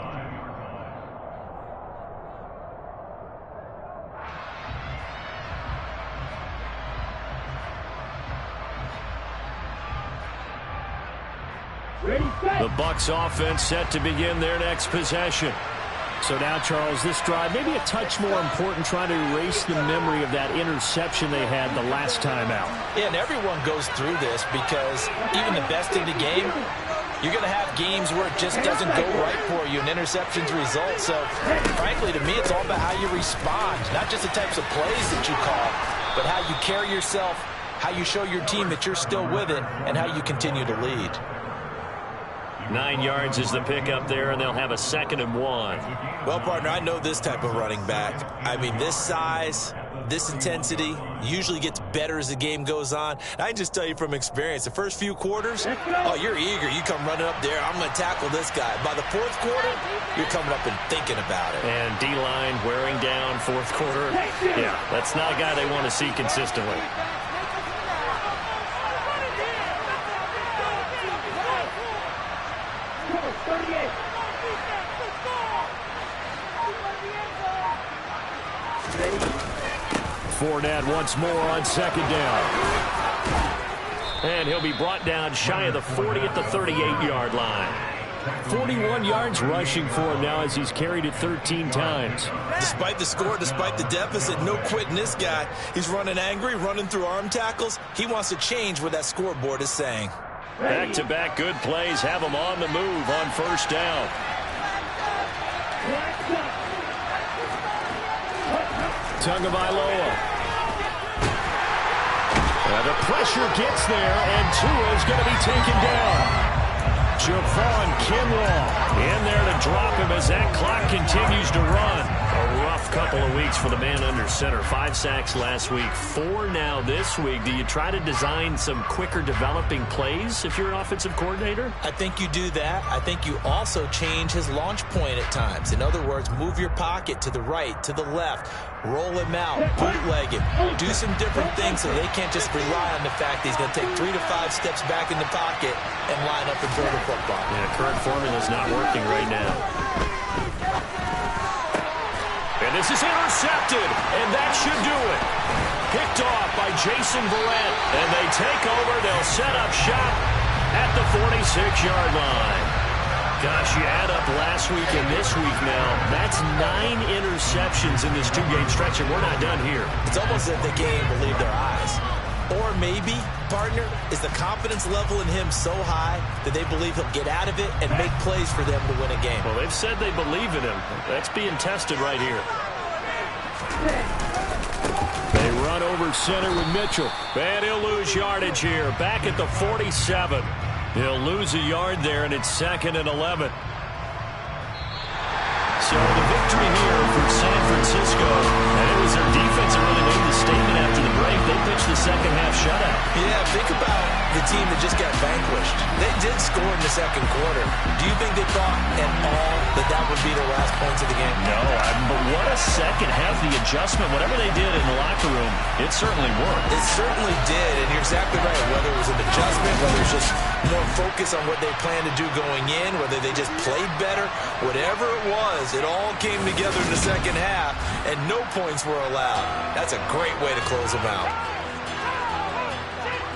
The Bucs offense set to begin their next possession. So now, Charles, this drive maybe a touch more important, trying to erase the memory of that interception they had the last time out. Yeah, and everyone goes through this because even the best in the game, you're going to have games where it just doesn't go right for you and interceptions result. So, frankly, to me, it's all about how you respond, not just the types of plays that you call, but how you carry yourself, how you show your team that you're still with it, and how you continue to lead. 9 yards is the pickup there, and they'll have a 2nd and 1. Well, partner, I know this type of running back. I mean, this size, this intensity usually gets better as the game goes on. And I can just tell you from experience, the first few quarters, oh, you're eager. You come running up there, I'm going to tackle this guy. By the 4th quarter, you're coming up and thinking about it. And D-line wearing down 4th quarter. Yeah, that's not a guy they want to see consistently. Fournette once more on 2nd down. And he'll be brought down shy of the 40 at the 38-yard line. 41 yards rushing for him now as he's carried it 13 times. Despite the score, despite the deficit, no quitting this guy. He's running angry, running through arm tackles. He wants to change what that scoreboard is saying. Back-to-back good plays have him on the move on first down. Tagovailoa. The pressure gets there, and Tua is going to be taken down. Javon Kinlaw in there to drop him as that clock continues to run. A rough couple of weeks for the man under center. 5 sacks last week, 4 now this week. Do you try to design some quicker developing plays if you're an offensive coordinator? I think you do that. I think you also change his launch point at times. In other words, move your pocket to the right, to the left, roll him out, bootleg him, do some different things so they can't just rely on the fact that he's going to take 3 to 5 steps back in the pocket and line up and throw the football. Yeah, current formula's not working right now. And this is intercepted, and that should do it. Picked off by Jason Verrett, and they take over. They'll set up shop at the 46-yard line. Gosh, you add up last week and this week now, that's 9 interceptions in this 2-game stretch, and we're not done here. It's almost as if they can't even believe their eyes. Or maybe, partner, is the confidence level in him so high that they believe he'll get out of it and make plays for them to win a game. Well, they've said they believe in him. That's being tested right here. They run over center with Mitchell. And he'll lose yardage here. Back at the 47. He'll lose a yard there, and it's 2nd and 11. So the victory here for San Francisco, and it was their defense that really made the statement after the break. They pitched the second half shutout. Yeah, think about the team that just got vanquished. They did score in the second quarter. Do you think they thought at all that that would be their last points of the game? No, but what a second half. The adjustment, whatever they did in the locker room, it certainly worked. It certainly did, and you're exactly right. Whether it was an adjustment, whether it's just more focus on what they plan to do going in, whether they just played better, whatever it was, it all came together in the second half, and no points were allowed. That's a great way to close them out.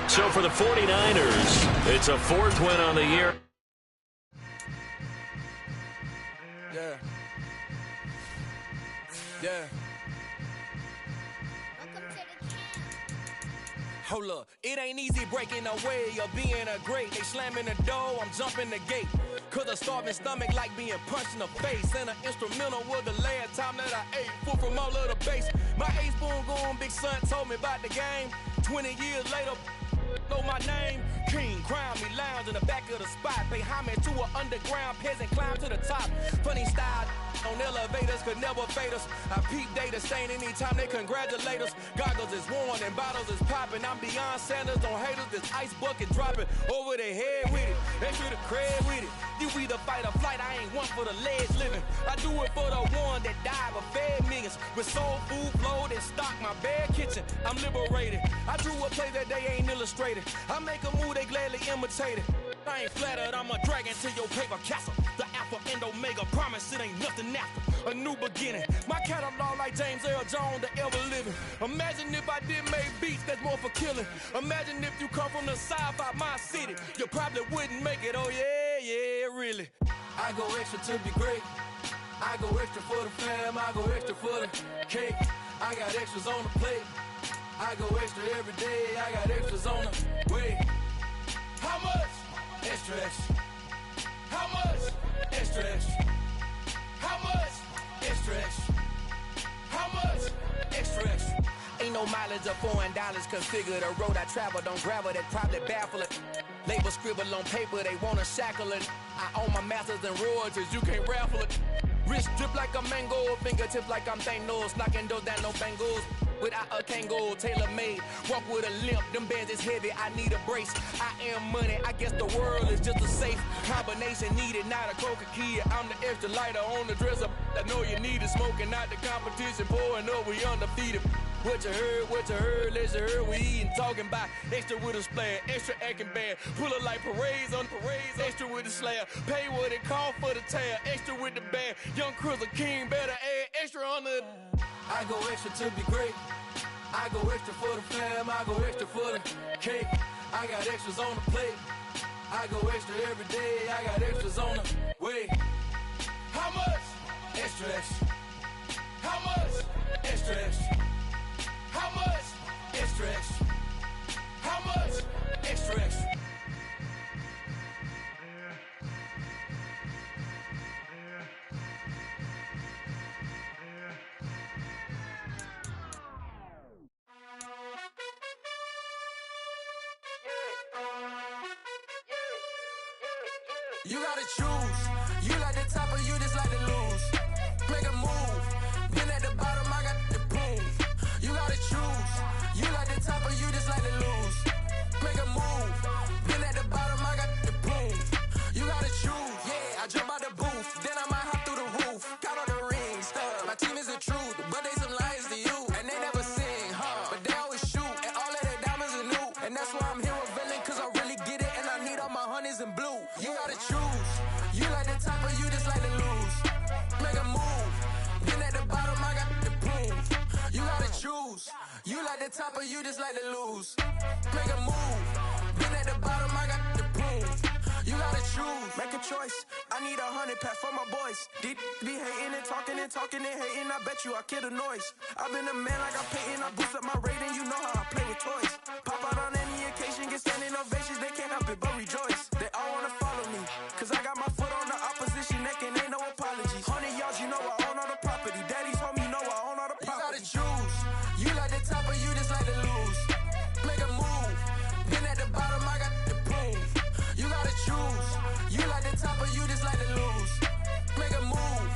So for the 49ers, it's a 4th win on the year. Yeah. Yeah. Hold up, it ain't easy breaking away or being a great. They slamming the door, I'm jumping the gate. Cause a starving stomach like being punched in the face. And an instrumental was the last time that I ate food from all of the base. My A-spoon going big son told me about the game. 20 years later, know my name. King, crown me, lounge in the back of the spot. Pay homage to an underground peasant, climb to the top. Funny style on elevators could never fade us. I peep data stain anytime they congratulate us. Goggles is worn and bottles is popping. I'm beyond Sanders, don't haters. This ice bucket dropping over their head with it. They feel the cred with it. You either fight or flight, I ain't one for the ledge living. I do it for the one that died but fed millions. With soul food flowed and stock my bad kitchen. I'm liberated. I drew a play that they ain't illustrated. I make a move, they gladly imitate it. I ain't flattered, I'm a dragon to your paper castle. The Alpha and Omega, promise it ain't nothing after. A new beginning. My catalog like James Earl Jones, the ever living. Imagine if I did make beats that's more for killing. Imagine if you come from the south out my city. You probably wouldn't make it, oh yeah, really. I go extra to be great. I go extra for the fam, I go extra for the cake. I got extras on the plate. I go extra every day, I got extras on the way. How much? Extra, extra. How much? Extra, extra. How much? Extra, extra. How much? Extra, extra. Ain't no mileage of $4 configure the road I travel. Don't gravel that probably baffle it. Label scribble on paper, they wanna shackle it. I own my masters and royalties, you can't raffle it. Wrist drip like a mango, fingertips like I'm Thanos, knocking those down, no bangles. Without a Kango, tailor-made, walk with a limp, them bands is heavy, I need a brace. I am money, I guess the world is just a safe combination needed, not a coca key. I'm the extra lighter on the dresser, I know you need it, smoking out the competition, pouring up, we undefeated. What you heard, let's hear we eatin', talking about extra with a splash, extra acting bad, pull it like parades on parades, extra with the slab, pay what it cost for the tab, extra with the band, young Chris a king, better add extra on the. I go extra to be great. I go extra for the fam, I go extra for the cake. I got extras on the plate. I go extra every day. I got extras on the way. How much? Extra, extra. How much? Extra, extra. How much? Extra, extra. How much? Extra, extra. You gotta choose. You like the top or you just like to lose. Make a move. Been at the bottom, I got the proof. You gotta choose. You like the top or you just like to lose. Make a move. Been at the bottom, I got the proof. You gotta choose. Yeah, I jump out the booth. Then I might hop through the roof. Count on the rings. My team is the truth, but they some liars to you. And they never sing, but they always shoot. And all of their diamonds are new. And that's why I'm here with villain, cause I really get it. And I need all my honeys in blue. You gotta choose. You like the top or you just like to lose. Make a move. Been at the bottom, I got the proof. You gotta choose. You like the top or you just like to lose. Make a move. Been at the bottom, I got the proof. You gotta choose. Make a choice. I need 100 pack for my boys. Be hating and talking and hating. I bet you I kill the noise. I've been a man like I'm Peyton. I boost up my rating. You know how I play with toys. Pop out on any occasion, get standing ovations. They can't help it but rejoice. They all wanna follow me, cause I got my foot on the opposition neck and ain't no apologies. 100 yards, you know I own all the property. Daddy's home, you know I own all the property. You gotta choose. You like the top or you just like to lose. Make a move. Been at the bottom, I got the proof. You gotta choose. You like the top or you just like to lose. Make a move.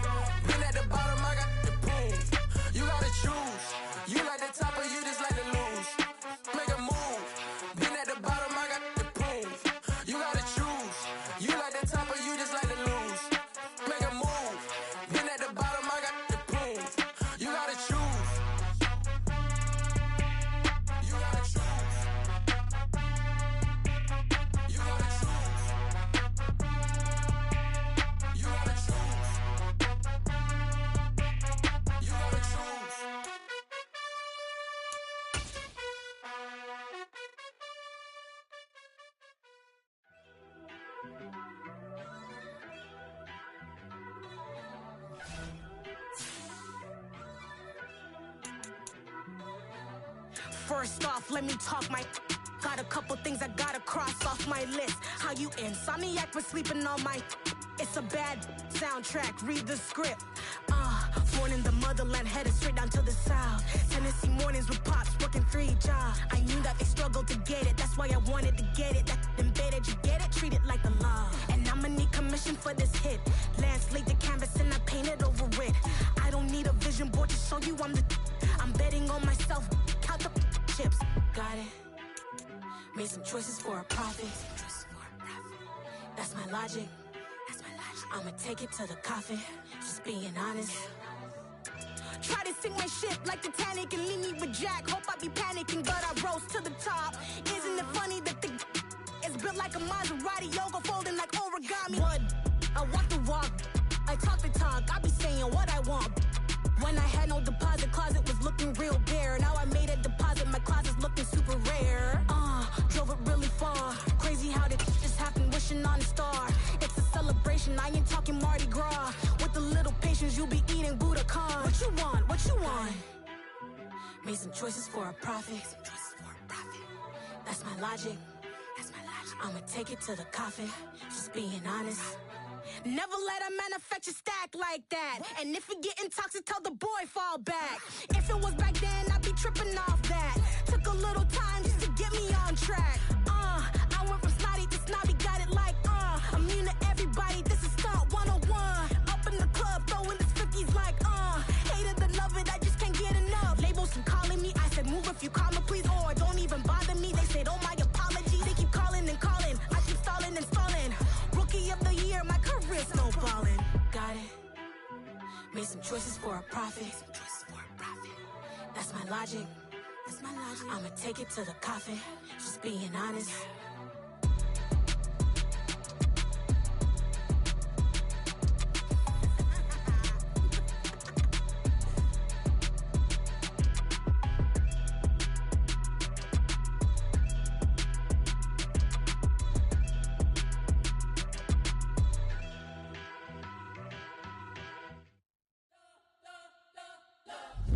Been at the bottom, I got the proof. You gotta choose. You like the top or you just like to lose. Make a move. Been at the bottom, I got the proof. You gotta choose. You like the top or you just like to lose. Make a move. Been at the bottom, I got the proof. You gotta choose. You gotta choose. You gotta choose. You gotta choose. You gotta choose. First off, let me talk my. Got a couple things I gotta cross off my list. How you insomniac for sleeping on my. It's a bad soundtrack, read the script. Born in the motherland, headed straight down to the south. Tennessee mornings with pops, working 3 jobs. I knew that they struggled to get it, that's why I wanted to get it. That embedded, you get it, treat it like the law. And I'ma need commission for this hit. Lance laid the canvas and I painted over it. I don't need a vision board to show you I'm betting on myself, count the chips. Got it. Made some choices for a profit. That's my logic. I'ma take it to the coffin, just being honest. Try to sink my ship like Titanic and leave me with Jack. Hope I be panicking, but I rose to the top. Isn't it funny that the is built like a Maserati, yoga folding like origami? What? I walk the walk, I talk the talk, I be saying what I want. When I had no deposit, closet was looking real bare. Now I made a deposit, my closet's looking super rare. Drove it really far. Crazy how this just happened, wishing on a star. It's a celebration, I ain't talking Mardi Gras. With a little patience, you'll be eating Budokan. What you want? What you want? Made some choices for a profit. That's my logic. I'ma take it to the coffin, just being honest. Never let a manufacture stack like that. And if it getting toxic, tell the boy fall back. If it was back then, I'd be tripping off that. Took a little time just to get me on track. I went from snotty to snobby, got it like, immune to everybody, this is stunt 101. Up in the club, throwing this 50s like, hate it, love it, I just can't get enough. Labels from calling me, I said move if you call me, please, or don't even bother me. They said, oh my apology, they keep calling and calling. I keep stalling and stalling. Rookie of the year, my career snowballing. Got it. Made some choices for a profit. That's my logic. I'ma take it to the coffin, just being honest.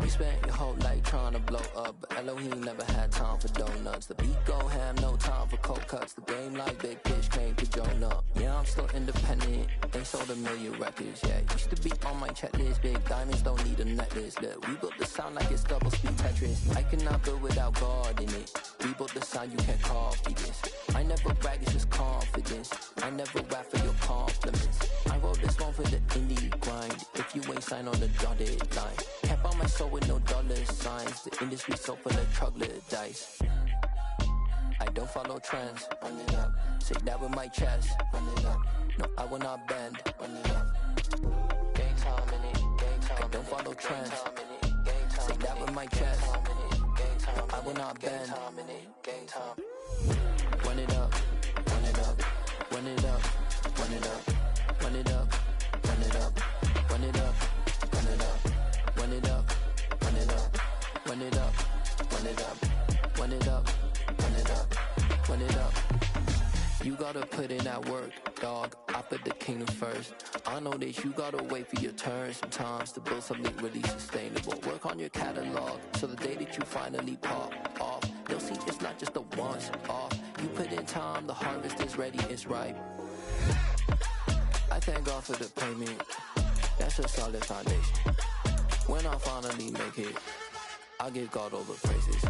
You spent your whole life trying to blow up, but Elohim never had time for donuts. The beat go ham, no time for cold cuts. The game like big fish came to Jonah. Yeah, I'm still independent. They sold 1 million records, yeah. Used to be on my checklist. Big diamonds don't need a necklace. Look, we built the sound like it's double speed Tetris. I cannot build without God in it. We built the sound, you can't copy this. I never brag, it's just confidence. I never rap for your compliments. I wrote this one for the indie grind. If you ain't signed on the dotted line, can't buy my soul with no dollar signs. The industry so full of troglodytes. I don't follow trends. Run it up. Say that with my chest. Run it up. No, I will not bend. Run it up. Game time in it. Game time. I don't follow trends. Say that with my chest. No, I will not bend. Game time. Run it up. Run it up. Run it up. Run it up. Run it up. Run it up. Run it up. Run it up. Run it up. Run it up. Run it up. Run it up. Run it up. Run it up. Run it up. You gotta put in that work, dog. I put the kingdom first. I know that you gotta wait for your turn sometimes to build something really sustainable. Work on your catalog, so the day that you finally pop off, you'll see it's not just a once off. You put in time, the harvest is ready, it's ripe. I thank God for the payment. That's a solid foundation. When I finally make it, I give God all the praises.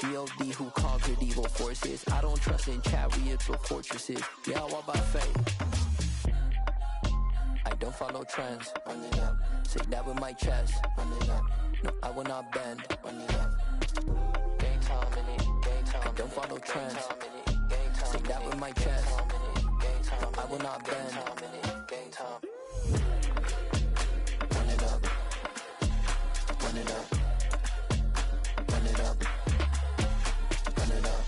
G.O.D. who conquered evil forces. I don't trust in chariots or fortresses. Yeah, I walk by faith. I don't follow trends. Run it up. Say that with my chest. Run it up. No, I will not bend. Run it up. Game time in it. Game time. I don't follow trends. Say that with my chest. No, I will not bend. Game time. Run it up. Run it up. Run it up. Run it up.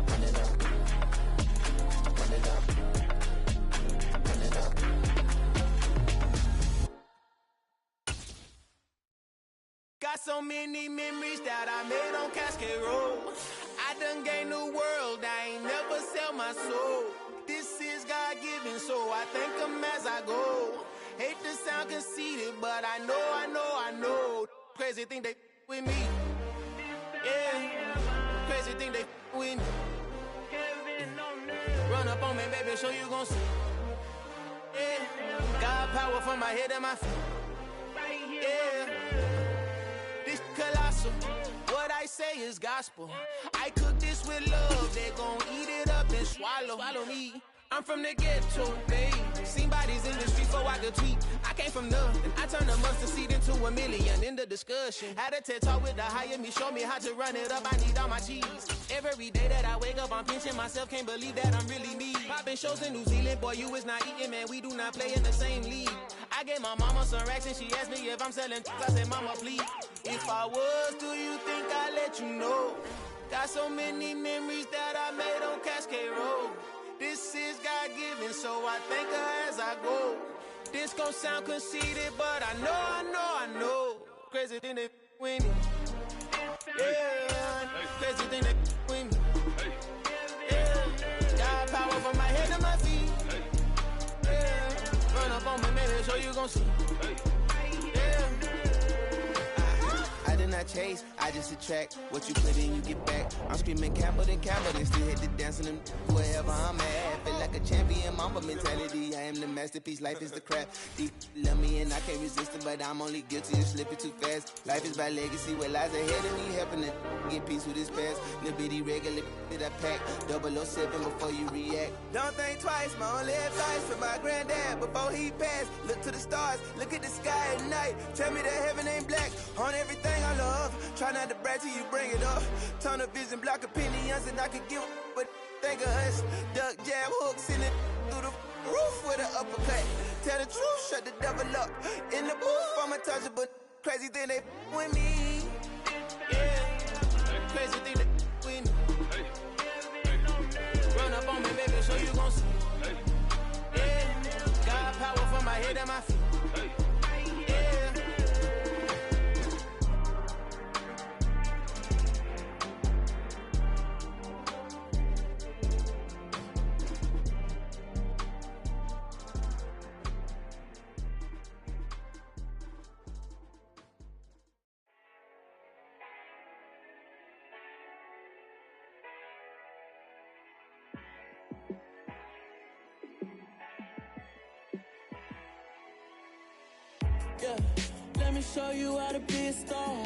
Run it up. Run it up. Run it up. Got so many memories that I made on Cascade Road. I done gained the world, I ain't never sell my soul. This is God-given, so I thank him as I go. Hate to sound conceited, but I know. Crazy thing they with me. Yeah, crazy thing they with me. Run up on me, baby, show you gon' see. Yeah, God power from my head and my feet. Yeah, this colossal. What I say is gospel. I cook this with love. They gon' eat it up and swallow me. I'm from the ghetto, babe. Seen bodies in the streets so I could tweet. I came from nothing. I turned a mustard seed into $1 million in the discussion. Had a TED talk with the higher me, show me how to run it up. I need all my cheese. Every day that I wake up, I'm pinching myself. Can't believe that I'm really me. Popping shows in New Zealand, boy, you is not eating, man. We do not play in the same league. I gave my mama some racks and she asked me if I'm selling. I said, mama, please. If I was, do you think I'd let you know? Got so many memories that I made on Cascade Road. This is God-given, so I thank her as I go. This gon' sound conceited, but I know. Crazy thing they with me. Yeah, crazy thing they with me. Yeah, God power from my head to my feet. Yeah, run up on me, maybe show you gon' see. Yeah. I did not chase, I just attract. What you put in, you get back. I'm screaming Campbell, then still hit the dancing and wherever I'm at. Feel like a champion, mama mentality. I am the masterpiece, life is the crap. Deep love me and I can't resist it, but I'm only guilty of slipping too fast. Life is by legacy, what lies ahead of me, helping to get peace with his past. Little bitty regular that I pack, 007 before you react. Don't think twice, my only advice for my granddad before he passed. Look to the stars, look at the sky at night. Tell me that heaven ain't black on everything I love. Try not to brag till you bring it up. Tunnel vision, block opinions, and I could give but think of us. Duck jab hooks in it through the roof with an uppercut. Tell the truth, shut the devil up. In the booth, I'm untouchable. Crazy thing they with me. Yeah, crazy thing they with me. Run up on me, baby, so you gon' see. Yeah, God power from my head and my feet. Yeah. me show you how to be a star.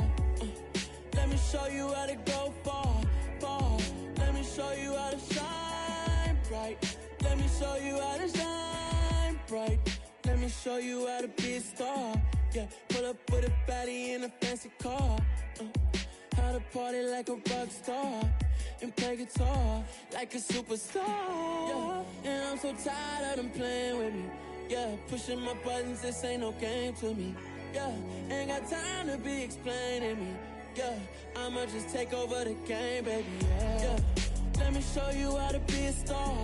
Let me show you how to go far, far. Let me show you how to shine bright. Let me show you how to shine bright. Let me show you how to be a star. Yeah, pull up with a baddie in a fancy car. How to party like a rock star and play guitar like a superstar. Yeah, and I'm so tired of them playing with me. Yeah, pushing my buttons, this ain't no game to me. Yeah, ain't got time to be explaining me. Yeah, I'ma just take over the game, baby. Yeah, let me show you how to be a star.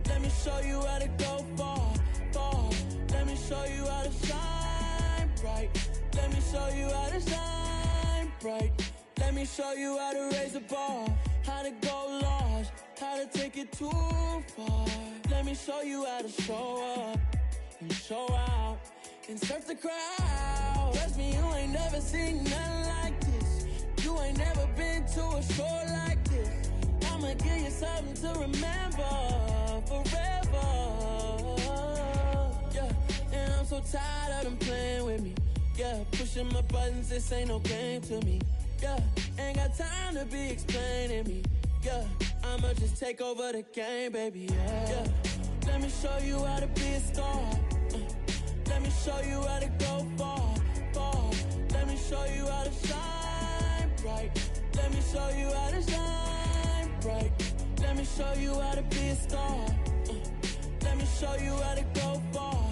Let me show you how to go far, far. Let me show you how to shine bright. Let me show you how to shine bright. Let me show you how to raise a bar, how to go large, how to take it too far. Let me show you how to show up and show out and surf the crowd. Trust me, you ain't never seen nothing like this. You ain't never been to a show like this. I'ma give you something to remember forever. Yeah, and I'm so tired of them playing with me. Yeah, pushing my buttons, this ain't no game to me. Yeah, ain't got time to be explaining me. Yeah, I'ma just take over the game, baby. Yeah, let me show you how to be a star. Let me show you how to go far, far. Let me show you how to shine bright. Let me show you how to shine bright. Let me show you how to be a star. Let me show you how to go far,